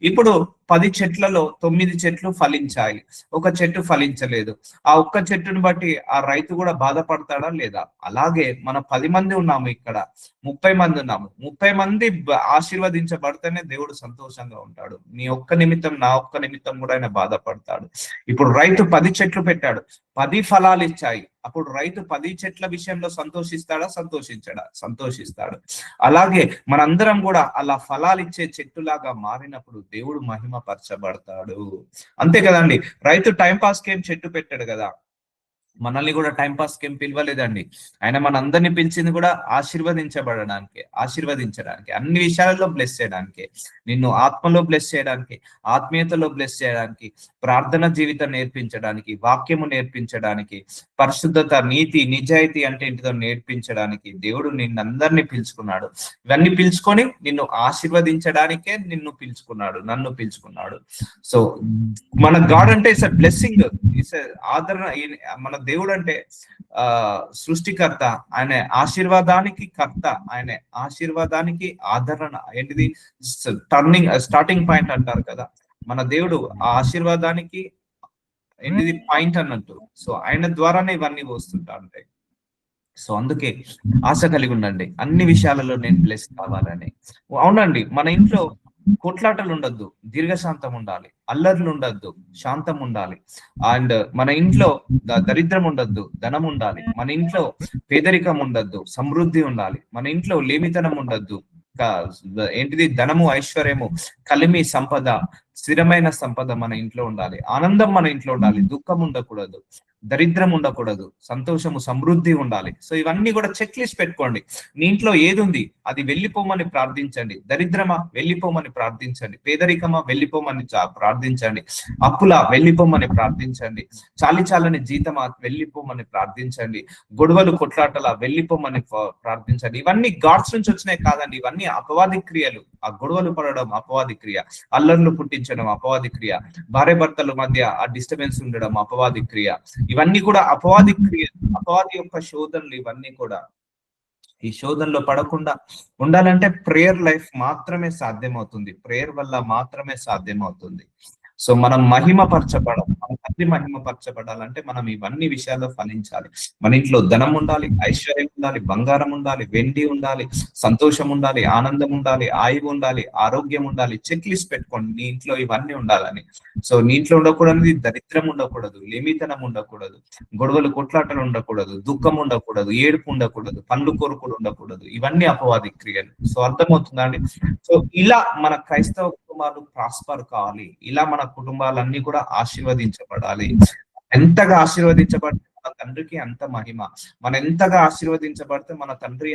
ఇప్పుడు 10 చెట్లలో 9 చెట్లు ఫలించాయి, ఒక చెట్టు ఫలించలేదు. ఆ ఒక్క చెట్టును బట్టి ఆ రైతు కూడా బాధపడతాడా లేదా? అలాగే మన 10 మంది ఉన్నాము, ఇక్కడ 30 మంది ఉన్నాము. 30 మంది ఆశీర్వదించబడితేనే దేవుడు సంతోషంగా ఉంటాడు. నీ ఒక్క నిమిత్తం, నా ఒక్క నిమిత్తం కూడా ఆయన బాధపడతాడు. ఇప్పుడు రైతు 10 చెట్లు పెట్టాడు, 10 ఫలాలు ఇచ్చాయి. అప్పుడు రైతు 10 చెట్ల విషయంలో సంతోషిస్తాడా? సంతోషిస్తాడు. అలాగే మనందరం కూడా అలా ఫలాలు ఇచ్చే చెట్టులాగా మారినప్పుడు దేవుడు మహిమ పరచబడతాడు. అంతే కదండి. రైతు టైం పాస్ కేం చెట్టు పెట్టాడు కదా, మనల్ని కూడా టైం పాస్ కేం పిలవలేదండి. ఆయన మనందరినీ పిలిచింది కూడా ఆశీర్వదించడానికి, అన్ని విషయాలలో బ్లెస్ చేయడానికి, నిన్ను ఆత్మలో బ్లెస్ చేయడానికి, ఆత్మీయతలో బ్లెస్ చేయడానికి, ప్రార్థన జీవితం నేర్పించడానికి, వాక్యము నేర్పించడానికి, పరిశుద్ధత, నీతి, నిజాయితీ అంటే ఏంటిదో నేర్పించడానికి దేవుడు నిన్నందరినీ పిలుచుకున్నాడు. ఇవన్నీ పిలుచుకొని నిన్ను ఆశీర్వదించడానికే నన్ను పిలుచుకున్నాడు. సో మన గాడ్ అంటే ఇట్స్ అ బ్లెస్సింగ్, ఇట్స్ ఆదరణ. మన దేవుడు అంటే సృష్టికర్త, ఆయన ఆశీర్వాదానికి కర్త, ఆయన ఆశీర్వాదానికి ఆదరణ. ఏంటిది? స్టార్టింగ్ పాయింట్ అంటారు కదా, మన దేవుడు ఆ ఆశీర్వాదానికి ఏంటిది పాయింట్ అన్నట్టు. సో ఆయన ద్వారానే ఇవన్నీ వస్తుంటా ఉంటాయి. సో అందుకే ఆశ కలిగి ఉండండి, అన్ని విషయాలలో నేను బ్లెస్ కావాలని. అవునండి, మన ఇంట్లో కొట్లాటలు ఉండొద్దు, దీర్ఘశాంతం ఉండాలి. అల్లర్లు ఉండొద్దు, శాంతం ఉండాలి. అండ్ మన ఇంట్లో దరిద్రం ఉండొద్దు, ధనం ఉండాలి. మన ఇంట్లో పేదరికం ఉండొద్దు, సమృద్ధి ఉండాలి. మన ఇంట్లో లేమితనం ఉండొద్దు, ఏంటిది ధనము, ఐశ్వర్యము, కలిమి సంపద, స్థిరమైన సంపద మన ఇంట్లో ఉండాలి. ఆనందం మన ఇంట్లో ఉండాలి, దుఃఖం ఉండకూడదు, దరిద్రం ఉండకూడదు, సంతోషము, సమృద్ధి ఉండాలి. సో ఇవన్నీ కూడా చెక్ లిస్ట్ పెట్టుకోండి. నీ ఇంట్లో ఏది ఉంది అది వెళ్ళిపోమని ప్రార్థించండి. దరిద్రమా? వెళ్ళిపోమని ప్రార్థించండి. పేదరికమా? వెళ్ళిపోమని ప్రార్థించండి. అప్పులా? వెళ్ళిపోమని ప్రార్థించండి. చాలని జీతమా? వెళ్ళిపోమని ప్రార్థించండి. గొడవలు, కొట్లాటలా? వెళ్ళిపోమని ప్రార్థించండి. ఇవన్నీ గాడ్స్ నుంచి వచ్చినాయి కాదండి, ఇవన్నీ అపవాది క్రియలు. ఆ గొడవలు పడడం అపవాది క్రియ, అల్లర్లు పుట్టించడం అపవాది క్రియ, భార్య భర్తల మధ్య ఆ డిస్టర్బెన్స్ ఉండడం అపవాది క్రియ. ఇవన్నీ కూడా అపవాది క్రియ, అపవాది యొక్క శోధనలు. ఇవన్నీ కూడా ఈ శోధనలో పడకుండా ఉండాలంటే ప్రేయర్ లైఫ్ మాత్రమే సాధ్యమవుతుంది, ప్రేయర్ వల్ల మాత్రమే సాధ్యమవుతుంది. సో మనం మహిమపరచబడాలి, మన తండ్రి మహిమపరచబడాలంటే మనం ఇవన్నీ విషయాల్లో ఫలించాలి. మన ఇంట్లో ధనం ఉండాలి, ఐశ్వర్యం ఉండాలి, బంగారం ఉండాలి, వెండి ఉండాలి, సంతోషం ఉండాలి, ఆనందం ఉండాలి, ఆయువు ఉండాలి, ఆరోగ్యం ఉండాలి. చెక్ లిస్ట్ పెట్టుకోండి నీ ఇంట్లో ఇవన్నీ ఉండాలని. సో నీ ఇంట్లో ఉండకూడదు దరిద్రం ఉండకూడదు, లేమితనం ఉండకూడదు, గొడవలు, కొట్లాటలు ఉండకూడదు, దుఃఖం ఉండకూడదు, ఏడుపు ఉండకూడదు, పండ్లు కోరుకులు ఉండకూడదు. ఇవన్నీ అపవాది క్రియలు. సో అర్థమవుతుందా అండి? సో ఇలా మన క్రైస్తవ కుటుంబాలు ప్రాస్పర్ కావాలి, ఇలా మన కుటుంబాలన్నీ కూడా ఆశీర్వదించబడాలి. ఎంతగా ఆశీర్వదించబడితే మన తండ్రికి అంత మహిమ. మనం ఎంతగా ఆశీర్వదించబడితే మన తండ్రి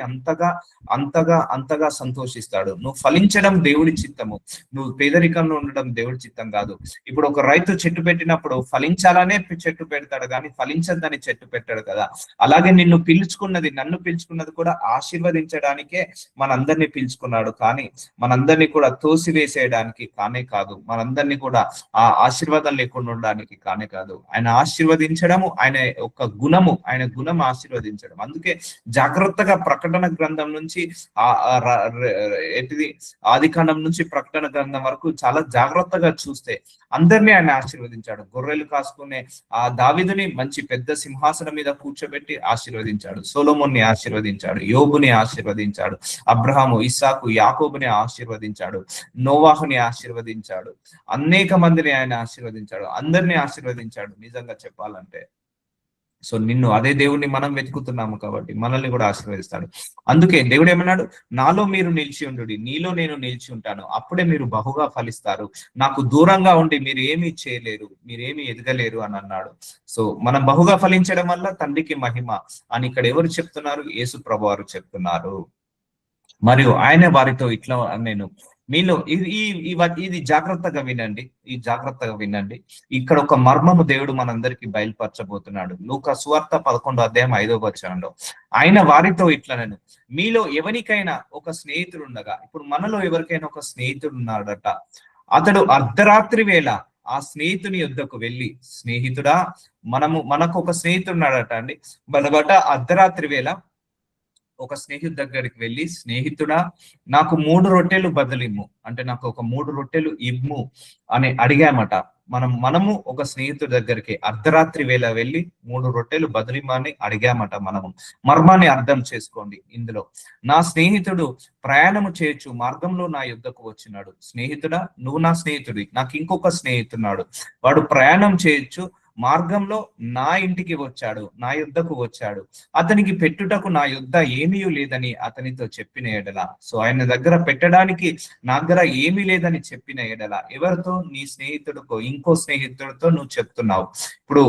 అంతగా సంతోషిస్తాడు. నువ్వు ఫలించడం దేవుడి చిత్తము, నువ్వు పేదరికంలో ఉండడం దేవుడి చిత్తం కాదు. ఇప్పుడు ఒక రైతు చెట్టు పెట్టినప్పుడు ఫలించాలనే చెట్టు పెడతాడు, కానీ ఫలించద్దని చెట్టు పెట్టాడు కదా. అలాగే నన్ను పిలుచుకున్నది కూడా ఆశీర్వదించడానికే మనందరినీ పిలుచుకున్నాడు, కానీ మనందరినీ కూడా తోసివేసేయడానికి కానే కాదు, మనందరినీ కూడా ఆ ఆశీర్వాదం లేకుండా ఉండడానికి కానే కాదు. ఆయన ఆశీర్వదించడము ఆయన ఒక గుణము, ఆయన గుణం ఆశీర్వదించడం. అందుకే జాగ్రత్తగా ప్రకటన గ్రంథం నుంచి ఆదికాండం నుంచి ప్రకటన గ్రంథం వరకు చాలా జాగ్రత్తగా చూస్తే అందరినీ ఆయన ఆశీర్వదించాడు. గొర్రెలు కాసుకునే ఆ దావీదుని మంచి పెద్ద సింహాసనం మీద కూర్చోబెట్టి ఆశీర్వదించాడు. సొలొమోన్ని ఆశీర్వదించాడు, యోబుని ఆశీర్వదించాడు, అబ్రహాము, ఇస్సాకు, యాకోబుని ఆశీర్వదించాడు, నోవాహుని ఆశీర్వదించాడు, అనేక మందిని ఆయన ఆశీర్వదించాడు, అందరినీ ఆశీర్వదించాడు నిజంగా చెప్పాలంటే. సో నిన్ను అదే దేవుడిని మనం వెతుకుతున్నాము కాబట్టి మనల్ని కూడా ఆశీర్వదిస్తాడు. అందుకే దేవుడు ఏమన్నాడు? నాలో మీరు నిలిచి ఉండు, నీలో నేను నిలిచి ఉంటాను, అప్పుడే మీరు బహుగా ఫలిస్తారు. నాకు దూరంగా ఉండి మీరు ఏమీ చేయలేరు, మీరేమీ ఎదగలేరు అని అన్నాడు. సో మనం బహుగా ఫలించడం వల్ల తండ్రికి మహిమ అని ఇక్కడ ఎవరు చెప్తున్నారు? యేసు ప్రభువారు చెప్తున్నారు. మరియు ఆయన వారితో ఇట్లా నేను మీలో ఇది జాగ్రత్తగా వినండి. ఇక్కడ ఒక మర్మము దేవుడు మనందరికి బయలుపరచబోతున్నాడు. లూకా సువార్త 11:5 ఆయన వారితో ఇట్లా నేను మీలో ఎవరికైనా ఒక స్నేహితుడు ఉండగా, ఇప్పుడు మనలో ఎవరికైనా ఒక స్నేహితుడు ఉన్నాడట, అతడు అర్ధరాత్రి వేళ ఆ స్నేహితుని యొద్దకు వెళ్ళి, స్నేహితుడా, మనకు ఒక స్నేహితుడు ఉన్నాడట అండి. బట్ అర్ధరాత్రి వేళ ఒక స్నేహితుడి దగ్గరికి వెళ్ళి, స్నేహితుడా, నాకు 3 రొట్టెలు బదులిమ్ము, అంటే నాకు ఒక 3 రొట్టెలు ఇమ్ము అని అడిగామట. మనము ఒక స్నేహితుడి దగ్గరికి అర్ధరాత్రి వేళ వెళ్ళి 3 రొట్టెలు బదులిమ్మని అడిగామట. మనము మర్మాన్ని అర్థం చేసుకోండి. ఇందులో నా స్నేహితుడు ప్రయాణము చేయొచ్చు మార్గంలో నా యుద్ధకు వచ్చినాడు. స్నేహితుడా, నువ్వు నా స్నేహితుడి, నాకు ఇంకొక స్నేహితున్నాడు, వాడు ప్రయాణం చేయొచ్చు మార్గంలో నా ఇంటికి వచ్చాడు, నా యుద్ధకు వచ్చాడు, అతనికి పెట్టుటకు నా యుద్ధ ఏమీ లేదని అతనితో చెప్పిన ఎడల. సో ఆయన దగ్గర పెట్టడానికి నా దగ్గర ఏమీ లేదని చెప్పిన ఎడల, ఎవరితో? నీ స్నేహితుడితో, ఇంకో స్నేహితుడితో నువ్వు చెప్తున్నావు. ఇప్పుడు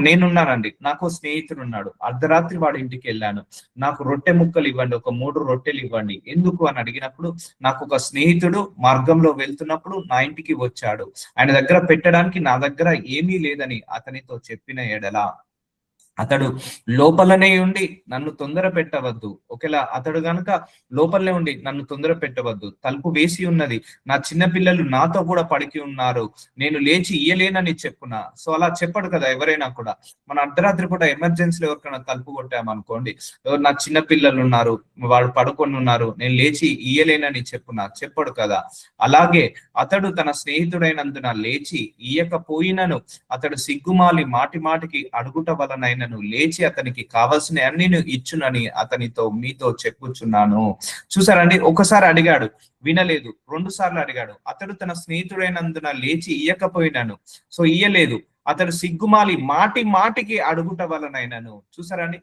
నేనున్నానండి, నాకు స్నేహితుడు ఉన్నాడు, అర్ధరాత్రి వాడి ఇంటికి వెళ్ళాను, నాకు రొట్టె ముక్కలు ఇవ్వండి, ఒక 3 రొట్టెలు ఇవ్వండి. ఎందుకు అని అడిగినప్పుడు, నాకు ఒక స్నేహితుడు మార్గంలో వెళ్తున్నప్పుడు నా ఇంటికి వచ్చాడు, ఆయన దగ్గర పెట్టడానికి నా దగ్గర ఏమీ లేదని అతనితో చెప్పిన ఎడల, అతడు లోపలనే ఉండి నన్ను తొందర పెట్టవద్దు. ఒకవేళ అతడు గనుక లోపలనే ఉండి నన్ను తొందర పెట్టవద్దు, తలుపు వేసి ఉన్నది, నా చిన్న పిల్లలు నాతో కూడా పడికి ఉన్నారు, నేను లేచి ఇయ్యలేనని చెప్పునా. సో అలా చెప్పడు కదా ఎవరైనా కూడా. మన అర్ధరాత్రి పూట ఎమర్జెన్సీలో ఎవరికైనా తలుపు కొట్టామనుకోండి, నా చిన్న పిల్లలు ఉన్నారు, వాడు పడుకొని ఉన్నారు, నేను లేచి ఇయ్యలేనని చెప్పునా, చెప్పడు కదా. అలాగే అతడు తన స్నేహితుడైనందున లేచి ఇయ్యకపోయినను, అతడు సిగ్గుమాలి మాటి మాటికి అడుగుట వలనైన లేచి అతనికి కావలసిన అన్ని ఇచ్చునని మీతో చెప్పుచున్నాను. చూసారండి, ఒకసారి అడిగాడు, వినలేదు. 2 సార్లు అడిగాడు, అతడు తన స్నేహితుడైనందున లేచి ఇయ్యకపోయినాను, సో ఇయ్యలేదు. అతడు సిగ్గుమాలి మాటి మాటికి అడుగుట వలనైనను. చూసారండి,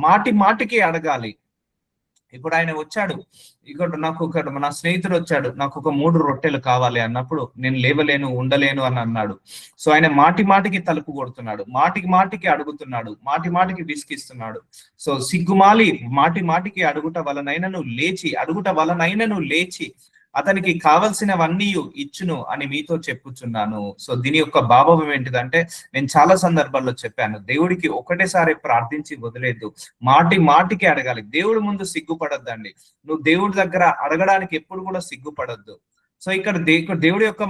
మాటి మాటికి అడగాలి. ఇప్పుడు ఆయన వచ్చాడు, నా స్నేహితుడు వచ్చాడు, నాకు ఒక 3 రొట్టెలు కావాలి అన్నప్పుడు, నేను లేవలేను, ఉండలేను అని అన్నాడు. సో ఆయన మాటి మాటికి తలుపు కొడుతున్నాడు, మాటికి మాటికి అడుగుతున్నాడు, మాటి మాటికి విసిగిస్తున్నాడు. సో సిగ్గుమాలి మాటి మాటికి అడుగుట వలనైనను లేచి అతనికి కావలసినవన్నీ ఇచ్చును అని మీతో చెప్పుచున్నాను. సో దీని యొక్క భావం ఏంటిదంటే, నేను చాలా సందర్భాల్లో చెప్పాను, దేవుడికి ఒకటేసారి ప్రార్థించి వదిలేదు, మాటి మాటికి అడగాలి. దేవుడి ముందు సిగ్గుపడొద్దండి. నువ్వు దేవుడి దగ్గర అడగడానికి ఎప్పుడు కూడా సిగ్గుపడొద్దు. సో ఇక్కడ దేవుడి యొక్క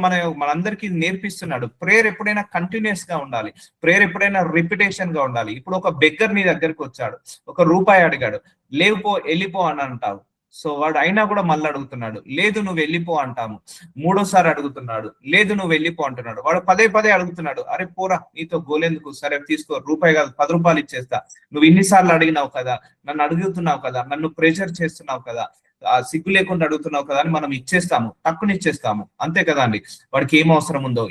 మనందరికీ నేర్పిస్తున్నాడు, ప్రేయర్ ఎప్పుడైనా కంటిన్యూస్ గా ఉండాలి, ప్రేయర్ ఎప్పుడైనా రిపిటేషన్ గా ఉండాలి. ఇప్పుడు ఒక బెగ్గర్ నీ దగ్గరికి వచ్చాడు, ₹1 అడిగాడు, లేవుపో వెళ్ళిపో అని అంటావు. సో వాడు అయినా కూడా మళ్ళీ అడుగుతున్నాడు, లేదు నువ్వు వెళ్ళిపో అంటాము. 3వ సారి అడుగుతున్నాడు, లేదు నువ్వు వెళ్ళిపో అంటున్నాడు. వాడు పదే అడుగుతున్నాడు, అరే పోరా, నీతో గోలేందుకు, సరే తీసుకో, ₹1 కాదు ₹10 ఇచ్చేస్తా, నువ్వు ఇన్నిసార్లు అడిగినావు కదా, నన్ను అడుగుతున్నావు కదా, నన్ను ప్రెషర్ చేస్తున్నావు కదా, సిగ్గు లేకుండా అడుగుతున్నావు కదా అని మనం ఇచ్చేస్తాము, టక్కుని ఇచ్చేస్తాము. అంతే కదా అండి, వాడికి ఏం అవసరం ఉందో,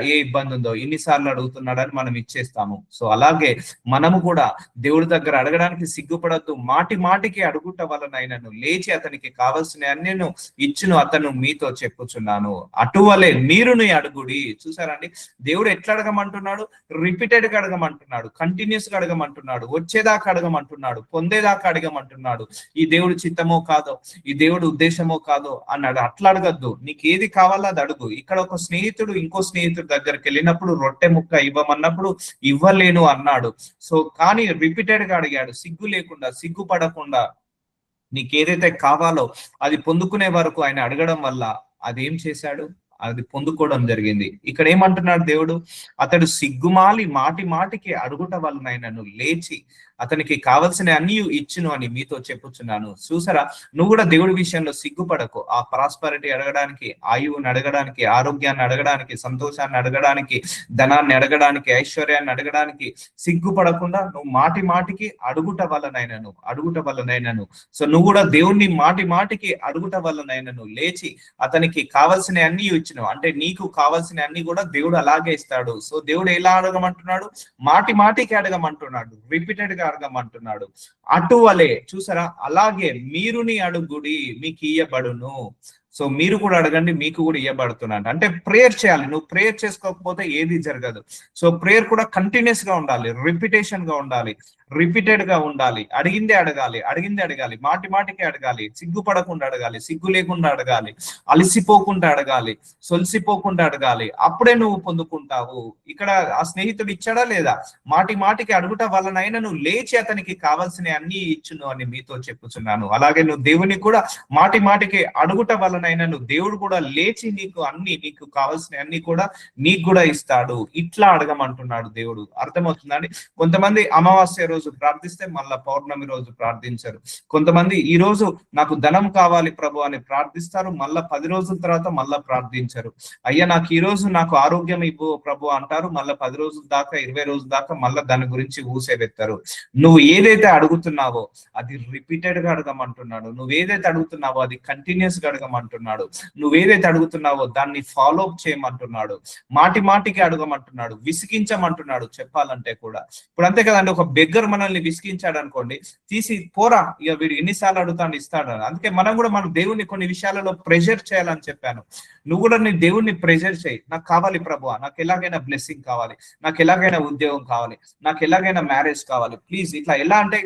ఏ ఇబ్బంది ఉందో, ఎన్నిసార్లు అడుగుతున్నాడని మనం ఇచ్చేస్తాము. సో అలాగే మనము కూడా దేవుడి దగ్గర అడగడానికి సిగ్గుపడద్దు, మాటి మాటికి అడుగుట వలనైనను లేచి అతనికి కావలసిన అన్నిను ఇచ్చును అతను మీతో చెప్పుచున్నాను. అటువలే మీరుని అడుగుడి. చూసారండి, దేవుడు ఎట్లా అడగమంటున్నాడు? రిపీటెడ్ గా అడగమంటున్నాడు, కంటిన్యూస్ గా అడగమంటున్నాడు, వచ్చేదాకా అడగమంటున్నాడు, పొందేదాకా అడగమంటున్నాడు. ఈ దేవుడు చిత్తమో కాదో, ఈ దేవుడు ఉద్దేశమో కాదో అన్నాడు. అట్లా అడగద్దు, నీకు ఏది కావాలో అది అడుగు. ఇక్కడ ఒక స్నేహితుడు ఇంకో స్నేహితుడి దగ్గరికి వెళ్ళినప్పుడు రొట్టె ముక్క ఇవ్వమన్నప్పుడు ఇవ్వలేను అన్నాడు. సో కానీ రిపీటెడ్ గా అడిగాడు, సిగ్గు లేకుండా, సిగ్గుపడకుండా, నీకు ఏదైతే కావాలో అది పొందుకునే వరకు ఆయన అడగడం వల్ల అదేం చేశాడు? అది పొందుకోవడం జరిగింది. ఇక్కడ ఏమంటున్నాడు దేవుడు? అతడు సిగ్గుమాలి మాటి మాటికి అడుగుట వలనైనను లేచి అతనికి కావలసిన అన్ని ఇచ్చును అని మీతో చెప్పుచున్నాను. చూసారా, నువ్వు కూడా దేవుడి విషయంలో సిగ్గుపడకు. ఆ ప్రాస్పరిటీ అడగడానికి, ఆయువుని అడగడానికి, ఆరోగ్యాన్ని అడగడానికి, సంతోషాన్ని అడగడానికి, ధనాన్ని అడగడానికి, ఐశ్వర్యాన్ని అడగడానికి సిగ్గుపడకుండా నువ్వు మాటి మాటికి అడుగుట వలనైనను. సో నువ్వు కూడా దేవుణ్ణి మాటి మాటికి అడుగుట వలనైనను లేచి అతనికి కావలసిన అన్ని ఇచ్చును. అంటే నీకు కావాల్సిన అన్ని కూడా దేవుడు అలాగే ఇస్తాడు. సో దేవుడు ఎలా అడగమంటున్నాడు? మాటి మాటికి అడగమంటున్నాడు, రిపీటెడ్ గా అడగమంటున్నాడు. అటువలే, చూసారా, అలాగే మీరుని అడుగుడి మీకు ఇయ్యబడును. సో మీరు కూడా అడగండి, మీకు కూడా ఇవ్వబడుతున్నాడు. అంటే ప్రేయర్ చేయాలి. నువ్వు ప్రేయర్ చేసుకోకపోతే ఏది జరగదు. సో ప్రేయర్ కూడా కంటిన్యూస్ గా ఉండాలి, రిపిటేషన్ గా ఉండాలి, రిపీటెడ్ గా ఉండాలి. అడిగిందే అడగాలి, మాటి మాటికి అడగాలి, సిగ్గుపడకుండా అడగాలి, సిగ్గు లేకుండా అడగాలి, అలసిపోకుండా అడగాలి, సొలిసిపోకుండా అడగాలి. అప్పుడే నువ్వు పొందుకుంటావు. ఇక్కడ ఆ స్నేహితుడు ఇచ్చాడా లేదా? మాటి మాటికి అడుగుట వలనైనా నువ్వు లేచి అతనికి కావాల్సిన అన్ని ఇచ్చును అని మీతో చెప్పుచున్నాను. అలాగే నువ్వు దేవుని కూడా మాటి మాటికి అడుగుట వలన అయినను దేవుడు కూడా లేచి నీకు కావాల్సిన అన్ని కూడా నీకు కూడా ఇస్తాడు. ఇట్లా అడగమంటున్నాడు దేవుడు. అర్థమవుతుందండి? కొంతమంది అమావాస్య రోజు ప్రార్థిస్తే మళ్ళా పౌర్ణమి రోజు ప్రార్థించరు. కొంతమంది ఈ రోజు నాకు ధనం కావాలి ప్రభు అని ప్రార్థిస్తారు, మళ్ళా 10 రోజుల తర్వాత మళ్ళా ప్రార్థించరు. అయ్యా నాకు ఈ రోజు నాకు ఆరోగ్యం ఇవ్వు ప్రభు అంటారు, మళ్ళా 10 రోజుల దాకా 20 రోజుల దాకా మళ్ళా దాని గురించి ఊసేవెత్తారు. నువ్వు ఏదైతే అడుగుతున్నావో అది రిపీటెడ్ గా అడగమంటున్నాడు. నువ్వు ఏదైతే అడుగుతున్నావో అది కంటిన్యూస్ గా అడగమంటున్నాడు. నువ్వేదైతే అడుగుతున్నావో దాన్ని ఫాలో అప్ చేయమంటున్నాడు. మాటి మాటికి అడగమంటున్నాడు, విసిగించమంటున్నాడు చెప్పాలంటే కూడా. ఇప్పుడు అంతే కదండి, ఒక బెగ్గర్ మనల్ని విసిగించాడు అనుకోండి, తీసి పోరా ఇక వీడు ఎన్నిసార్లు అడుగుతాను ఇస్తాడు. అందుకే మనం కూడా మన దేవుణ్ణి కొన్ని విషయాలలో ప్రెషర్ చేయాలని చెప్పాను. నువ్వు కూడా నీ దేవుణ్ణి ప్రెషర్ చేయి. నాకు కావాలి ప్రభువా, నాకు ఎలాగైనా బ్లెస్సింగ్ కావాలి, నాకు ఎలాగైనా ఉద్యోగం కావాలి, నాకు ఎలాగైనా మ్యారేజ్ కావాలి ప్లీజ్. ఇట్లా ఎలా అంటే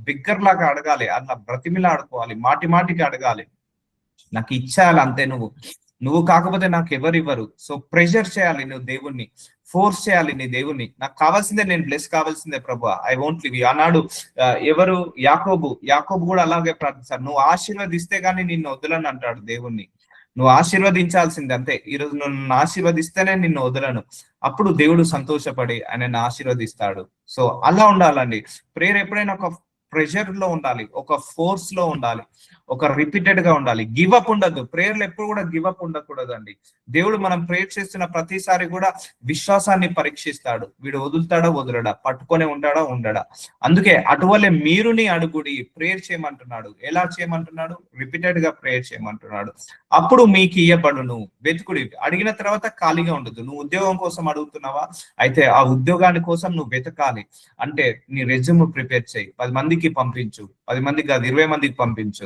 బిగ్గర్ లాగా అడగాలి, అట్లా బ్రతిమిలా అడుకోవాలి, మాటి మాటికి అడగాలి. నాకు ఇచ్చేయాలి అంతే, నువ్వు కాకపోతే నాకు ఎవరు ఇవ్వరు. సో ప్రెషర్ చేయాలి నువ్వు దేవుణ్ణి, ఫోర్స్ చేయాలి నీ దేవుణ్ణి. నాకు కావాల్సిందే, నేను బ్లెస్ కావాల్సిందే ప్రభువా, ఐ వోంట్ లివ్. ఆనాడు ఎవరు యాకోబు కూడా అలాగే ప్రార్థిస్తారు. నువ్వు ఆశీర్వదిస్తే గానీ నిన్ను వదలను అంటాడు దేవుణ్ణి. నువ్వు ఆశీర్వదించాల్సిందే అంతే. ఈరోజు నువ్వు నన్ను ఆశీర్వదిస్తేనే నిన్ను వదలను. అప్పుడు దేవుడు సంతోషపడి ఆయనను ఆశీర్వదిస్తాడు. సో అలా ఉండాలండి ప్రేయర్. ఎప్పుడైనా ఒక ప్రెషర్ లో ఉండాలి, ఒక ఫోర్స్ లో ఉండాలి, ఒక రిపీటెడ్ గా ఉండాలి. గివ్ అప్ ఉండదు ప్రేయర్లు, ఎప్పుడు కూడా గివ్ అప్ ఉండకూడదండి. దేవుడు మనం ప్రేయర్ చేస్తున్న ప్రతిసారి కూడా విశ్వాసాన్ని పరీక్షిస్తాడు. వీడు వదులుతాడా వదలడా, పట్టుకొని ఉంటాడా ఉండడా. అందుకే అటువలే మీరుని అడుగుడి, ప్రేయర్ చేయమంటున్నాడు. ఎలా చేయమంటున్నాడు? రిపీటెడ్ గా ప్రేయర్ చేయమంటున్నాడు. అప్పుడు మీకు ఇయ్యబడును. వెతుకుడి. అడిగిన తర్వాత ఖాళీగా ఉండదు. నువ్వు ఉద్యోగం కోసం అడుగుతున్నావా, అయితే ఆ ఉద్యోగాని కోసం నువ్వు వెతకాలి. అంటే నీ రెజ్యూమ్ ప్రిపేర్ చేయి, 10 మందికి పంపించు, 10 మందికి కాదు 20 మందికి పంపించు.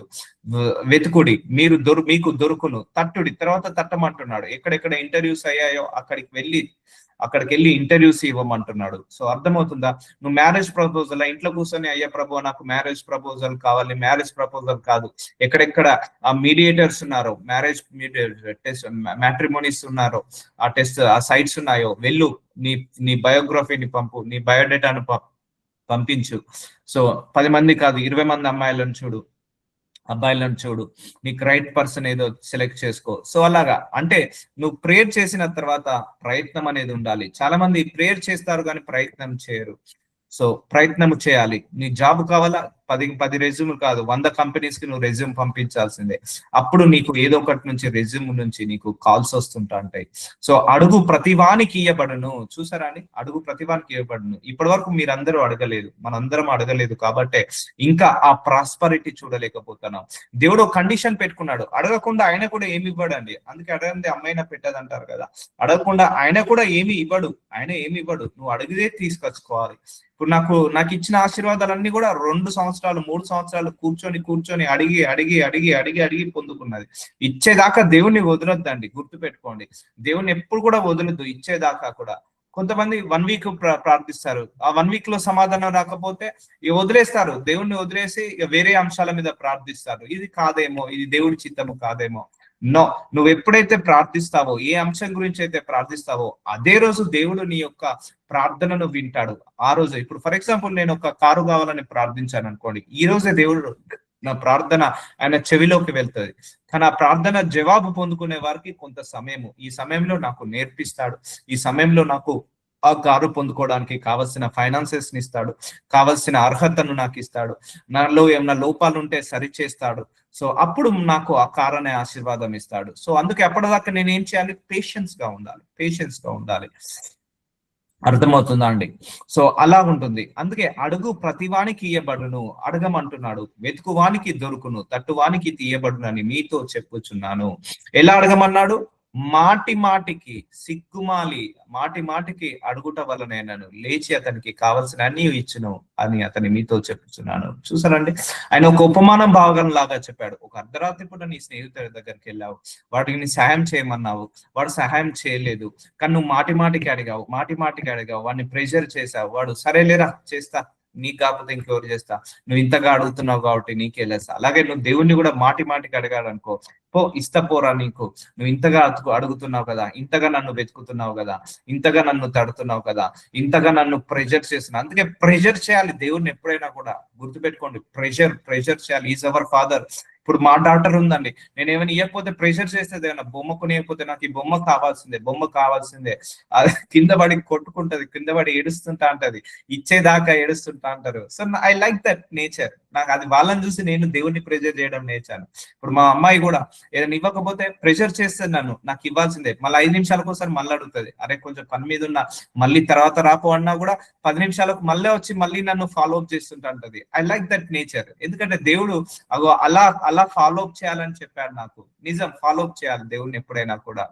వెతుకుడి, మీకు దొరుకును. తట్టుడి, తర్వాత తట్టమంటున్నాడు. ఎక్కడెక్కడ ఇంటర్వ్యూస్ అయ్యాయో అక్కడికి వెళ్ళి ఇంటర్వ్యూస్ ఇవ్వమంటున్నాడు. సో అర్థమవుతుందా? నువ్వు మ్యారేజ్ ప్రపోజల్ ఇంట్లో కూర్చొని అయ్యా ప్రభు నాకు మ్యారేజ్ ప్రపోజల్ కావాలి, మ్యారేజ్ ప్రపోజల్ కాదు. ఎక్కడెక్కడ ఆ మీడియేటర్స్ ఉన్నారో, మ్యారేజ్ టెస్ట్ మ్యాట్రిమోనీస్ ఉన్నారో, ఆ టెస్ట్ ఆ సైట్స్ ఉన్నాయో వెళ్ళు, నీ బయోగ్రఫీని పంపు, నీ బయోడేటాను పంపించు. సో 10 మంది కాదు 20 మంది అబ్బాయిలను చూడు, నీకు రైట్ పర్సన్ ఏదో సెలెక్ట్ చేసుకో. సో అలాగా అంటే నువ్వు ప్రేయర్ చేసిన తర్వాత ప్రయత్నం అనేది ఉండాలి. చాలా మంది ప్రేయర్ చేస్తారు కానీ ప్రయత్నం చేయరు. సో ప్రయత్నం చేయాలి. నీ జాబ్ కావాలా, 10 రెజ్యూమ్ కాదు 100 కంపెనీస్ కి నువ్వు రెజ్యూమ్ పంపించాల్సిందే. అప్పుడు నీకు ఏదో ఒకటి నుంచి రెజ్యూమ్ నుంచి నీకు కాల్స్ వస్తుంటా ఉంటాయి. సో అడుగు ప్రతివానికి ఇయ్యబడును. చూసారా అండి, అడుగు ప్రతివానికి ఇవ్వబడును. ఇప్పటి వరకు మీరందరూ అడగలేదు, మనందరం అడగలేదు కాబట్టే ఇంకా ఆ ప్రాస్పరిటీ చూడలేకపోతున్నాం. దేవుడు కండిషన్ పెట్టుకున్నాడు, అడగకుండా ఆయన కూడా ఏమి ఇవ్వడండి. అందుకే అడగండి అమ్మాయినా పెట్టదంటారు కదా. అడగకుండా ఆయన కూడా ఏమి ఇవ్వడు. నువ్వు అడిగితే తీసుకొచ్చుకోవాలి. ఇప్పుడు నాకు ఇచ్చిన ఆశీర్వాదాలన్నీ కూడా 2 సంవత్సరాలు 3 సంవత్సరాలు కూర్చొని అడిగి పొందుకున్నది. ఇచ్చేదాకా దేవుణ్ణి వదలొద్దండి, గుర్తు పెట్టుకోండి. దేవుణ్ణి ఎప్పుడు కూడా వదలొద్దు, ఇచ్చేదాకా కూడా. కొంతమంది 1 వీక్ ప్రార్థిస్తారు, ఆ 1 వీక్ లో సమాధానం రాకపోతే వదిలేస్తారు. దేవుణ్ణి వదిలేసి వేరే అంశాల మీద ప్రార్థిస్తారు. ఇది కాదేమో, ఇది దేవుడి చిత్తము కాదేమో. నో, నువ్వు ఎప్పుడైతే ప్రార్థిస్తావో, ఏ అంశం గురించి అయితే ప్రార్థిస్తావో అదే రోజు దేవుడు నీ యొక్క ప్రార్థనను వింటాడు. ఆ రోజు ఇప్పుడు ఫర్ ఎగ్జాంపుల్ నేను ఒక కారు కావాలని ప్రార్థించాను అనుకోండి, ఈ రోజే దేవుడు నా ప్రార్థన ఆయన చెవిలోకి వెళ్తుంది. కానీ ఆ ప్రార్థన జవాబు పొందుకునే వారికి కొంత సమయము, ఈ సమయంలో నాకు నేర్పిస్తాడు, ఈ సమయంలో నాకు ఆ కారు పొందుకోవడానికి కావలసిన ఫైనాన్సెస్ ని ఇస్తాడు, కావలసిన అర్హతను నాకు ఇస్తాడు, నాలో ఏమైనా లోపాలు ఉంటే సరి చేస్తాడు. సో అప్పుడు నాకు ఆ కారు అనే ఆశీర్వాదం ఇస్తాడు. సో అందుకే అప్పటిదాకా నేను ఏం చేయాలి? పేషెన్స్ గా ఉండాలి. అర్థమవుతుందా అండి? సో అలా ఉంటుంది. అందుకే అడుగు ప్రతివానికి ఇయ్యబడును, అడగమంటున్నాడు. వెతుకువానికి దొరుకును, తట్టువానికి తీయబడును అని మీతో చెప్పుచున్నాను. ఎలా అడగమన్నాడు? మాటికి సిగ్గుమాలి మాటికి అడుగుట వలనేనను లేచి అతనికి కావలసిన అన్ని ఇచ్చును అని అతని మీతో చెప్పుచున్నాను. చూసారండి, ఆయన ఒక ఉపమానం భాగం లాగా చెప్పాడు. ఒక అర్ధరాత్రి పూట నీ స్నేహితుడి దగ్గరికి వెళ్ళావు, వాడికి సహాయం చేయమన్నావు, వాడు సహాయం చేయలేదు. కానీ నువ్వు మాటిమాటికి అడిగావు, వాడిని ప్రెషర్ చేసావు, వాడు సరేలేరా చేస్తా, నీకు కాకపోతే ఇంకెవరు చేస్తా, నువ్వు ఇంతగా అడుగుతున్నావు కాబట్టి నీకే లేస్తా. అలాగే నువ్వు దేవుణ్ణి కూడా మాటికి అడగాడు అనుకో, ఇస్తా పోరా, నువ్వు ఇంతగా అడుగుతున్నావు కదా, ఇంతగా నన్ను వెతుకుతున్నావు కదా, ఇంతగా నన్ను తడుతున్నావు కదా, ఇంతగా నన్ను ప్రెషర్ చేస్తున్నావు. అందుకే ప్రెషర్ చేయాలి దేవుణ్ణి ఎప్పుడైనా కూడా. గుర్తుపెట్టుకోండి, ప్రెషర్ చేయాలి. ఈజ్ అవర్ ఫాదర్, ఇప్పుడు మా డాటర్ ఉందండి, నేను ఏమైనా ఇవ్వకపోతే ప్రెషర్ చేస్తుంది, ఏమైనా బొమ్మ కొనియకపోతే నాకు ఈ బొమ్మ కావాల్సిందే, బొమ్మ కావాల్సిందే, అది కింద పడి కొట్టుకుంటది, కింద పడి ఏడుస్తుంటా అంటది, ఇచ్చేదాకా ఏడుస్తుంటా అంటారు. So I like that nature. నాకు అది వాళ్ళని చూసి నేను దేవుడిని ప్రెజర్ చేయడం నేర్చాను. ఇప్పుడు మా అమ్మాయి కూడా ఏదైనా ఇవ్వకపోతే ప్రెషర్ చేస్తుంది నన్ను, నాకు ఇవ్వాల్సిందే. మళ్ళీ 5 నిమిషాలకు ఒకసారి మళ్ళీ అడుగుతుంది, అరే కొంచెం పని మీద ఉన్నా మళ్ళీ తర్వాత రాపో అన్నా కూడా 10 నిమిషాలకు మళ్ళీ వచ్చి మళ్ళీ నన్ను ఫాలో అప్ చేస్తుంటా అంటది. I like that nature. ఎందుకంటే దేవుడు అగో అలా అలా ఫాలో అప్ చేయాలని చెప్పాడు నాకు. నిజం, ఫాలో అప్ చేయాలి దేవుడిని ఎప్పుడైనా కూడా.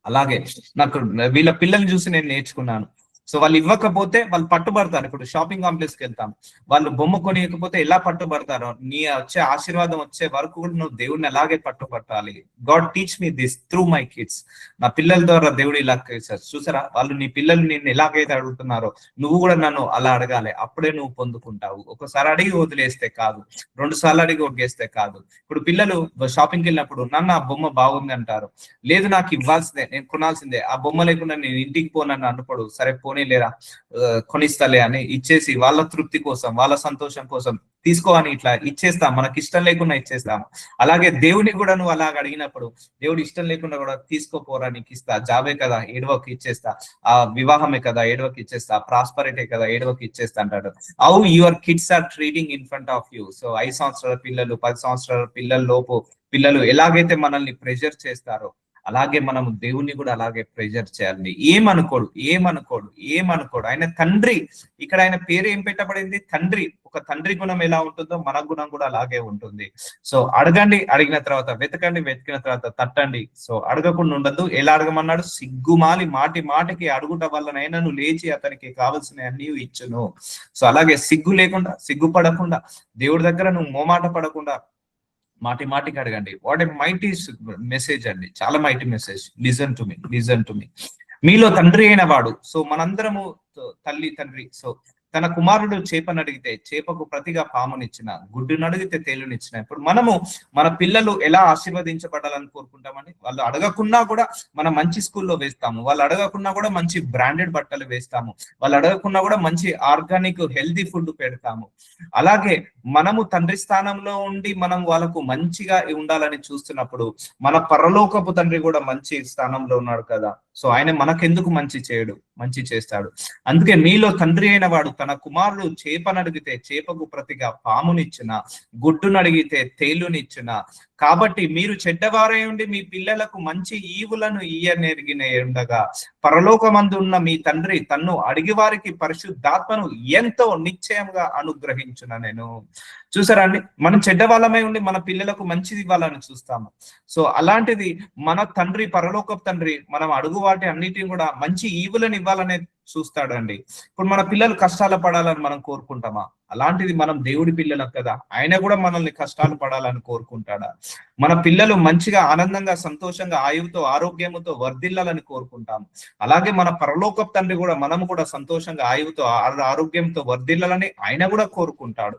అలాగే నాకు వీళ్ళ పిల్లల్ని చూసి నేను నేర్చుకున్నాను. సో వాళ్ళు ఇవ్వకపోతే వాళ్ళు పట్టుబడతారు. ఇప్పుడు షాపింగ్ కాంప్లెక్స్ కి వెళ్తాం, వాళ్ళు బొమ్మ కొనియకపోతే ఎలా పట్టుబడతారో, నీ వచ్చే ఆశీర్వాదం వచ్చే వరకు కూడా నువ్వు దేవుడిని అలాగే పట్టుబట్టాలి. God teach me this through my kids. నా పిల్లల ద్వారా దేవుడు ఇలా చేశారు. చూసారా, వాళ్ళు నీ పిల్లలు నిన్ను ఎలాగైతే అడుగుతున్నారో నువ్వు కూడా నన్ను అలా అడగాలి, అప్పుడే నువ్వు పొందుకుంటావు. ఒకసారి అడిగి వదిలేస్తే కాదు, 2 సార్లు అడిగి ఒగ్గేస్తే కాదు. ఇప్పుడు పిల్లలు షాపింగ్కి వెళ్ళినప్పుడు నాన్న బొమ్మ బాగుంది అంటారు, లేదు నాకు ఇవ్వాల్సిందే, నేను కొనాల్సిందే, ఆ బొమ్మ లేకుండా నేను ఇంటికి పోనని అనుకోడు. సరే పోనీ లేరా కొనిస్తలే అని ఇచ్చేసి వాళ్ళ తృప్తి కోసం, వాళ్ళ సంతోషం కోసం తీసుకో అని ఇట్లా ఇచ్చేస్తాం, మనకి ఇష్టం లేకుండా ఇచ్చేస్తాం. అలాగే దేవుని కూడా నువ్వు అలాగ అడిగినప్పుడు దేవుడు ఇష్టం లేకుండా కూడా తీసుకోపోరా, నీకు ఇస్తా, జాబే కదా ఏడవకి ఇచ్చేస్తా, ఆ వివాహమే కదా ఏడవకి ఇచ్చేస్తా, ప్రాస్పరిటీ కదా ఏడవకి ఇచ్చేస్తా అంటాడు. How your kids are treating in front of you. So 5 సంవత్సరాల పిల్లలు, 10 సంవత్సరాల పిల్లల లోపు పిల్లలు ఎలాగైతే మనల్ని ప్రెజర్ చేస్తారో అలాగే మనం దేవుణ్ణి కూడా అలాగే ప్రెజర్ చేయాలి. ఏమనుకోడు. ఆయన తండ్రి. ఇక్కడ ఆయన పేరు ఏం పెట్టబడింది? తండ్రి. ఒక తండ్రి గుణం ఎలా ఉంటుందో మన గుణం కూడా అలాగే ఉంటుంది. సో అడగండి, అడిగిన తర్వాత వెతకండి, వెతికిన తర్వాత తట్టండి. సో అడగకుండా ఉండద్దు. ఎలా అడగమన్నాడు? సిగ్గుమాలి మాటికి అడుగుట వల్లనైనా నువ్వు లేచి అతనికి కావలసిన అన్ని ఇచ్చును. సో అలాగే సిగ్గు లేకుండా, సిగ్గుపడకుండా, దేవుడి దగ్గర నువ్వు మోమాట పడకుండా మాటికి అడగండి. వాట్ ఏ మైటీ మెసేజ్ అండి, చాలా mighty message. Listen to me. మీలో తండ్రి అయిన వాడు. సో మనందరము తల్లి తండ్రి. సో తన కుమారుడు చేపను అడిగితే చేపకు ప్రతిగా పామునిచ్చిన, గుడ్డును అడిగితే తేలునిచ్చిన. ఇప్పుడు మనము మన పిల్లలు ఎలా ఆశీర్వదించబడాలని కోరుకుంటామని, వాళ్ళు అడగకున్నా కూడా మనం మంచి స్కూల్లో వేస్తాము, వాళ్ళు అడగకున్నా కూడా మంచి బ్రాండెడ్ బట్టలు వేస్తాము, వాళ్ళు అడగకున్నా కూడా మంచి ఆర్గానిక్ హెల్తీ ఫుడ్ పెడతాము. అలాగే మనము తండ్రి స్థానంలో ఉండి మనం వాళ్ళకు మంచిగా ఉండాలని చూస్తున్నప్పుడు మన పరలోకపు తండ్రి కూడా మంచి స్థానంలో ఉన్నాడు కదా. సో ఆయన మనకెందుకు మంచి చేయడు? మంచి చేస్తాడు. అందుకే మీలో తండ్రి అయిన వాడు తన కుమారుడు చేపనడిగితే చేపకు ప్రతిగా పామునిచ్చిన, గుడ్డునడిగితే తేలునిచ్చిన. కాబట్టి మీరు చెడ్డవారై ఉండి మీ పిల్లలకు మంచి ఈవులను ఇయ్యనెరిగిన ఉండగా పరలోకమందు ఉన్న మీ తండ్రి తన్ను అడిగి వారికి పరిశుద్ధాత్మను ఎంతో నిశ్చయంగా అనుగ్రహించున. నేను చూసారా అండి, మనం చెడ్డవాళ్ళమై ఉండి మన పిల్లలకు మంచిది ఇవ్వాలని చూస్తాము. సో అలాంటిది మన తండ్రి, పరలోకపు తండ్రి, మనం అడుగు వాటి అన్నిటిని కూడా మంచి ఈవులను ఇవ్వాలనే చూస్తాడు అండి. ఇప్పుడు మన పిల్లలు కష్టాలు పడాలని మనం కోరుకుంటామా? అలాంటిది మనం దేవుడి పిల్లలం కదా, ఆయన కూడా మనల్ని కష్టాలు పడాలని కోరుకుంటాడా? మన పిల్లలు మంచిగా ఆనందంగా సంతోషంగా ఆయువుతో ఆరోగ్యముతో వర్ధిల్లాలని కోరుకుంటాం. అలాగే మన పరలోకపు తండ్రి కూడా మనము కూడా సంతోషంగా ఆయువుతో ఆరోగ్యంతో వర్ధిల్లాలని ఆయన కూడా కోరుకుంటాడు.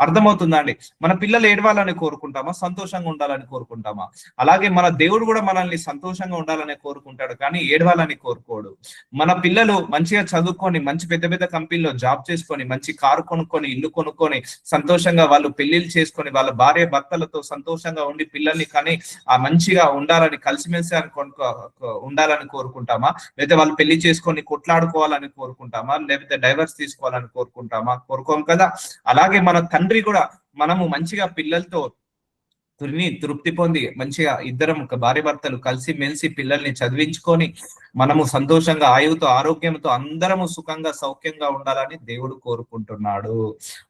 అర్థమవుతుందా అండి? మన పిల్లలు ఏడవాలని కోరుకుంటామా? సంతోషంగా ఉండాలని కోరుకుంటామా? అలాగే మన దేవుడు కూడా మనల్ని సంతోషంగా ఉండాలని కోరుకుంటాడు, కానీ ఏడవాలని కోరుకోడు. మన పిల్లలు మంచిగా చదువుకొని మంచి పెద్ద పెద్ద కంపెనీలో జాబ్ చేసుకొని మంచి కారు కొనుక్కొని ఇల్లు కొనుక్కొని సంతోషంగా వాళ్ళు పెళ్లిళ్ళు చేసుకొని వాళ్ళ భార్య భర్తలతో సంతోషంగా ఉండి పిల్లల్ని కానీ ఆ మంచిగా ఉండాలని, కలిసిమెలిసి ఉండాలని కోరుకుంటామా? లేకపోతే వాళ్ళు పెళ్లి చేసుకొని కొట్లాడుకోవాలని కోరుకుంటామా? లేకపోతే డైవర్స్ తీసుకోవాలని కోరుకుంటామా? కోరుకోం కదా. అలాగే మన తండ్రి కూడా మనము మంచిగా పిల్లలతో తృప్తి పొంది మంచిగా ఇద్దరం ఒక భార్య భర్తలు కలిసి మెలిసి పిల్లల్ని చదివించుకొని మనము సంతోషంగా ఆయువుతో ఆరోగ్యంతో అందరము సుఖంగా సౌఖ్యంగా ఉండాలని దేవుడు కోరుకుంటున్నాడు.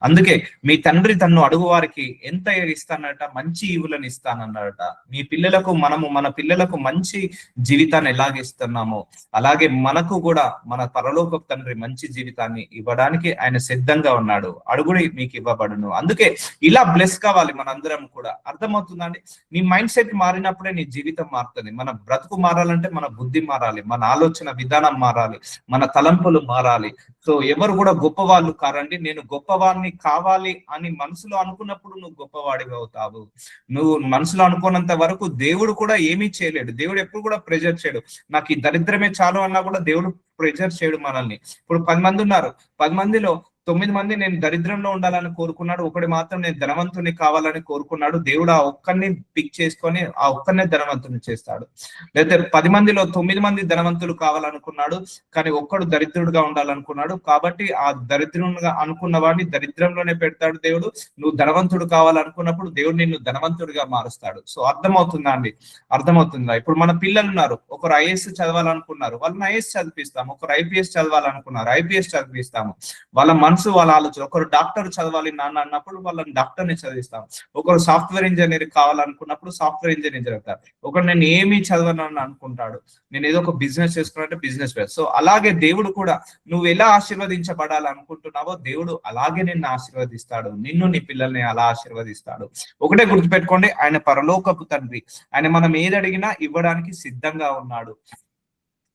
అందుకే మీ తండ్రి తన్ను అడుగు వారికి ఎంత ఇస్తానట? మంచి ఈవులను ఇస్తానన్నాడట. మీ పిల్లలకు మన పిల్లలకు మంచి జీవితాన్ని ఎలాగిస్తున్నామో అలాగే మనకు కూడా మన పరలోకపు తండ్రి మంచి జీవితాన్ని ఇవ్వడానికి ఆయన సిద్ధంగా ఉన్నాడు. అడుగుడి మీకు ఇవ్వబడును. అందుకే ఇలా బ్లెస్ కావాలి మనందరం కూడా. అర్థమవుతుందండి? నీ మైండ్ సెట్ మారినప్పుడే నీ జీవితం మారుతుంది. మన బ్రతుకు మారాలంటే మన బుద్ధి మారాలి, మన ఆలోచన విధానం మారాలి, మన తలంపులు మారాలి. సో ఎవరు కూడా గొప్పవాళ్ళు కారండి. నేను గొప్పవాడిని కావాలి అని మనసులో అనుకున్నప్పుడు నువ్వు గొప్పవాడివి అవుతావు. నువ్వు మనసులో అనుకున్నంత వరకు దేవుడు కూడా ఏమీ చేయలేడు. దేవుడు ఎప్పుడు కూడా ప్రెజర్ చేయడు. నాకు ఈ దరిద్రమే చాలు అన్నా కూడా దేవుడు ప్రెజర్ చేయడు మనల్ని. ఇప్పుడు 10 మంది ఉన్నారు, 10 మందిలో 9 మంది నేను దరిద్రంలో ఉండాలని కోరుకున్నాడు, ఒకటి మాత్రం నేను ధనవంతుని కావాలని కోరుకున్నాడు. దేవుడు ఆ ఒక్కరిని పిక్ చేసుకొని ఆ ఒక్కరినే ధనవంతుని చేస్తాడు. లేకపోతే 10 మందిలో 9 మంది ధనవంతులు కావాలనుకున్నాడు, కానీ ఒక్కడు దరిద్రుడుగా ఉండాలనుకున్నాడు. కాబట్టి ఆ దరిద్రుడుగా అనుకున్న వాడిని దరిద్రంలోనే పెడతాడు దేవుడు. నువ్వు ధనవంతుడు కావాలనుకున్నప్పుడు దేవుడు నిన్ను ధనవంతుడిగా మారుస్తాడు. సో అర్థమవుతుందా అండి? అర్థమవుతుందా? ఇప్పుడు మన పిల్లలు ఉన్నారు, ఒకరు ఐఏఎస్ చదవాలనుకున్నారు, వాళ్ళని ఐఏఎస్ చదివిస్తాము. ఒకరు ఐపీఎస్ చదవాలనుకున్నారు, ఐపీఎస్ చదివిస్తాము. వాళ్ళ మనసు, వాళ్ళ ఆలోచన. ఒకరు డాక్టర్ చదవాలి నాన్న అన్నప్పుడు వాళ్ళని డాక్టర్ని చదివిస్తాం. ఒకరు సాఫ్ట్వేర్ ఇంజనీర్ కావాలనుకున్నప్పుడు సాఫ్ట్వేర్ ఇంజనీర్ చదువుతారు. ఒకరు నేను ఏమీ చదవనని అనుకుంటాడు, నేను ఏదో ఒక బిజినెస్ చేసుకున్నట్టే బిజినెస్. సో అలాగే దేవుడు కూడా నువ్వు ఎలా ఆశీర్వదించబడాలి అనుకుంటున్నావో దేవుడు అలాగే నిన్ను ఆశీర్వదిస్తాడు, నిన్ను నీ పిల్లల్ని అలా ఆశీర్వదిస్తాడు. ఒకటే గుర్తుపెట్టుకోండి, ఆయన పరలోకపు తండ్రి. ఆయన మనం ఏది అడిగినా ఇవ్వడానికి సిద్ధంగా ఉన్నాడు,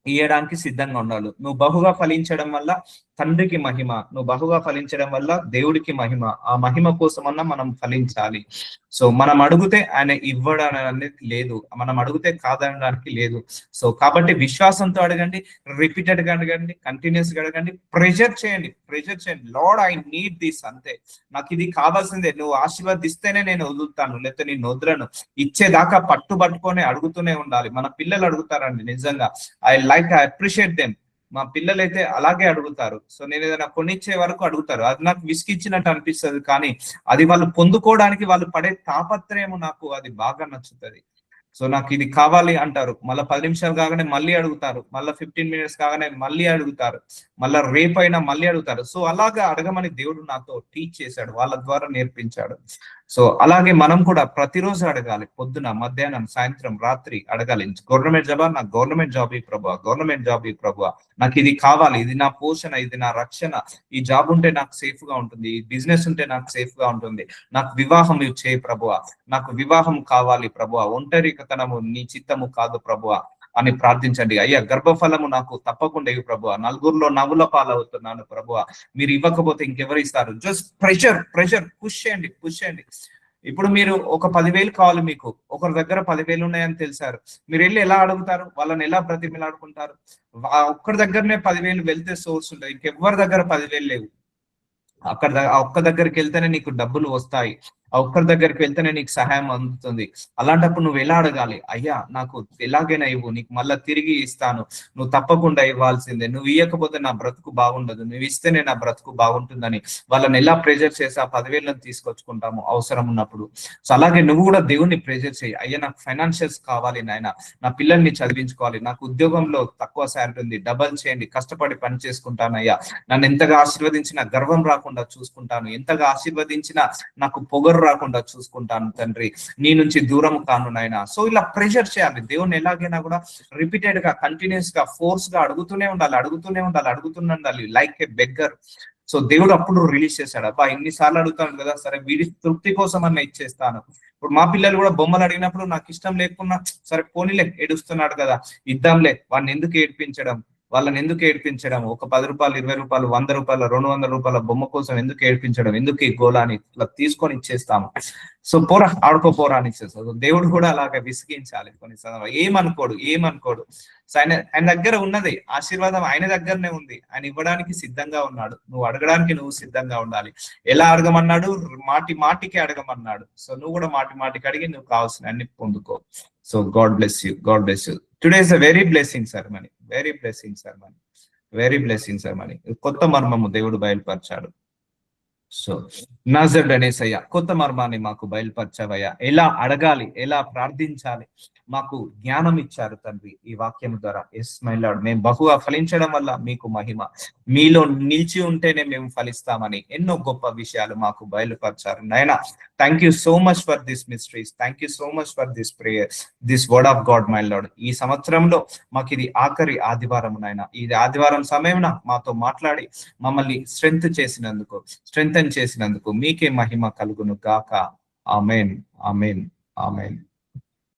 ఇయ్యడానికి సిద్ధంగా ఉండాలి. నువ్వు బహుగా ఫలించడం వల్ల తండ్రికి మహిమ, నువ్వు బహుగా ఫలించడం వల్ల దేవుడికి మహిమ. ఆ మహిమ కోసమన్నా మనం ఫలించాలి. సో మనం అడిగితే ఆయన ఇవ్వడం అనేది లేదు, మనం అడిగితే కాదనడానికి లేదు. సో కాబట్టి విశ్వాసంతో అడగండి, రిపీటెడ్ గా అడగండి, కంటిన్యూస్ గా అడగండి, ప్రెషర్ చేయండి. లార్డ్ ఐ నీడ్ దిస్, అంతే, నాకు ఇది కావాల్సిందే. నువ్వు ఆశీర్వదిస్తేనే నేను వదులుతాను, లేకపోతే నేను వదలను. ఇచ్చేదాకా పట్టుబట్టుకొని అడుగుతూనే ఉండాలి. మన పిల్లలు అడుగుతారండి నిజంగా, ఐ అప్రిషియేట్ దెమ్. మా పిల్లలైతే అలాగే అడుగుతారు. సో నేను ఏదైనా కొనిచ్చే వరకు అడుగుతారు. అది నాకు విసిగిచ్చినట్టు అనిపిస్తుంది, కానీ అది వాళ్ళు పొందుకోవడానికి వాళ్ళు పడే తాపత్రయం నాకు అది బాగా నచ్చుతుంది. సో నాకు ఇది కావాలి అంటారు, మళ్ళీ 10 నిమిషాలు కాగానే మళ్ళీ అడుగుతారు, మళ్ళీ 15 మినిట్స్ కాగానే మళ్ళీ అడుగుతారు, మళ్ళీ రేపైనా మళ్ళీ అడుగుతారు. సో అలాగా అడగమని దేవుడు నాతో టీచ్ చేశాడు, వాళ్ళ ద్వారా నేర్పించాడు. సో అలాగే మనం కూడా ప్రతిరోజు అడగాలి, పొద్దున, మధ్యాహ్నం, సాయంత్రం, రాత్రి అడగాలి. గవర్నమెంట్ జాబ్, నాకు గవర్నమెంట్ జాబ్ ఈ ప్రభువా, గవర్నమెంట్ జాబ్ ఈ ప్రభువా, నాకు ఇది కావాలి, ఇది నా పోషణ, ఇది నా రక్షణ, ఈ జాబ్ ఉంటే నాకు సేఫ్ గా ఉంటుంది, ఈ బిజినెస్ ఉంటే నాకు సేఫ్ గా ఉంటుంది, నాకు వివాహం చేయి ప్రభువా, నాకు వివాహం కావాలి ప్రభువా, ఒంటరితనము నీ చిత్తము కాదు ప్రభువా అని ప్రార్థించండి. అయ్యా గర్భఫలము నాకు తప్పకుండా ఇవ్వు ప్రభువా, నలుగురిలో నవ్వుల పాలవుతున్నాను ప్రభువా, మీరు ఇవ్వకపోతే ఇంకెవరు ఇస్తారు? జస్ట్ ప్రెషర్ పుష్ చేయండి. ఇప్పుడు మీరు ఒక 10,000 కావాలి, మీకు ఒకరి దగ్గర 10,000 ఉన్నాయని తెలిసారు, మీరు వెళ్ళి ఎలా అడుగుతారు? వాళ్ళని ఎలా బ్రతిమిలాడుకుంటారు? ఒక్కరి దగ్గరనే 10,000 వెళ్తే సోర్స్ ఉంటుంది, ఇంకెవ్వరి దగ్గర 10,000 లేవు. ఆ ఒక్క దగ్గరికి వెళ్తేనే నీకు డబ్బులు వస్తాయి, ఆ ఒక్కరి దగ్గరికి వెళ్తేనే నీకు సహాయం అందుతుంది. అలాంటప్పుడు నువ్వు ఎలా అడగాలి? అయ్యా నాకు ఎలాగైనా ఇవ్వు, నీకు మళ్ళా తిరిగి ఇస్తాను, నువ్వు తప్పకుండా ఇవ్వాల్సిందే, నువ్వు ఇవ్వకపోతే నా బ్రతుకు బాగుండదు, నువ్వు ఇస్తేనే నా బ్రతుకు బాగుంటుందని వాళ్ళని ఎలా ప్రెజర్ చేసి ఆ 10,000 తీసుకొచ్చుకుంటాము అవసరం ఉన్నప్పుడు. సో అలాగే నువ్వు కూడా దేవుణ్ణి ప్రెజర్ చేయి. అయ్యా నాకు ఫైనాన్షియల్స్ కావాలి నాయన, నా పిల్లల్ని చదివించుకోవాలి, నాకు ఉద్యోగంలో తక్కువ శాలరీ ఉంది, డబల్ చేయండి, కష్టపడి పని చేసుకుంటాను అయ్యా, నన్ను ఎంతగా ఆశీర్వదించినా గర్వం రాకుండా చూసుకుంటాను, ఎంతగా ఆశీర్వదించినా నాకు పొగరు రాకుండా చూసుకుంటాను తండ్రి, నీ నుంచి దూరం కాను నాయన. సో ఇలా ప్రెషర్ చేయాలి దేవుని, ఎలాగైనా కూడా రిపీటెడ్ గా, కంటిన్యూస్ గా, ఫోర్స్ గా అడుగుతూనే ఉండాలి, లైక్ ఏ బెగ్గర్. సో దేవుడు అప్పుడు రిలీజ్ చేశాడు, అబ్బా ఇన్నిసార్లు అడుగుతాను కదా, సరే వీడి తృప్తి కోసం అన్న ఇచ్చేస్తాను. ఇప్పుడు మా పిల్లలు కూడా బొమ్మలు అడిగినప్పుడు నాకు ఇష్టం లేకున్నా సరే పోనీలే, ఏడుస్తున్నాడు కదా ఇద్దాంలే, వాళ్ళని ఎందుకు ఏడ్పించడం, ఒక 10 రూపాయలు, 20 రూపాయలు, 100 రూపాయలు, 200 రూపాయల బొమ్మ కోసం ఎందుకు ఏడ్పించడం, ఎందుకు ఈ గోళాన్ని ఇట్లా తీసుకొని ఇచ్చేస్తాము. సో పోరా ఆడుకోపోరా అని ఇచ్చేస్తాడు. దేవుడు కూడా అలాగే విసిగించాలి కొన్ని సందర్భాలు. ఏమనుకోడు. ఆయన దగ్గర ఉన్నది ఆశీర్వాదం, ఆయన దగ్గరనే ఉంది, ఆయన ఇవ్వడానికి సిద్ధంగా ఉన్నాడు. నువ్వు అడగడానికి నువ్వు సిద్ధంగా ఉండాలి. ఎలా అడగమన్నాడు? మాటికి అడగమన్నాడు. సో నువ్వు కూడా మాటికి అడిగి నువ్వు కావాల్సిన అన్ని పొందుకో. So God bless you. Today is a very blessing ceremony. కొత్త మర్మము దేవుడు బయలుపరిచాడు. సో నజరుడనేసయ్యా, కొత్త మర్మాన్ని మాకు బయలుపరచావయ్యా, ఎలా అడగాలి, ఎలా ప్రార్థించాలి మాకు జ్ఞానం ఇచ్చారు తండ్రి ఈ వాక్యం ద్వారా. ఎస్ మై లార్డ్, మేము బహుగా ఫలించడం వల్ల మీకు మహిమ, మీలో నిలిచి ఉంటేనే మేము ఫలిస్తామని ఎన్నో గొప్ప విషయాలు మాకు బయలుపరిచారు నాయన. Thank you so much for this mysteries, thank you so much for this prayer, this word of God my lord. ఈ సంవత్సరంలో మాకు ఇది ఆఖరి ఆదివారం నాయన, ఇది ఆదివారం సమయంలో మాతో మాట్లాడి మమ్మల్ని స్ట్రెంథెన్ చేసినందుకు మీకే మహిమ కలుగును గాక. ఆమేన్.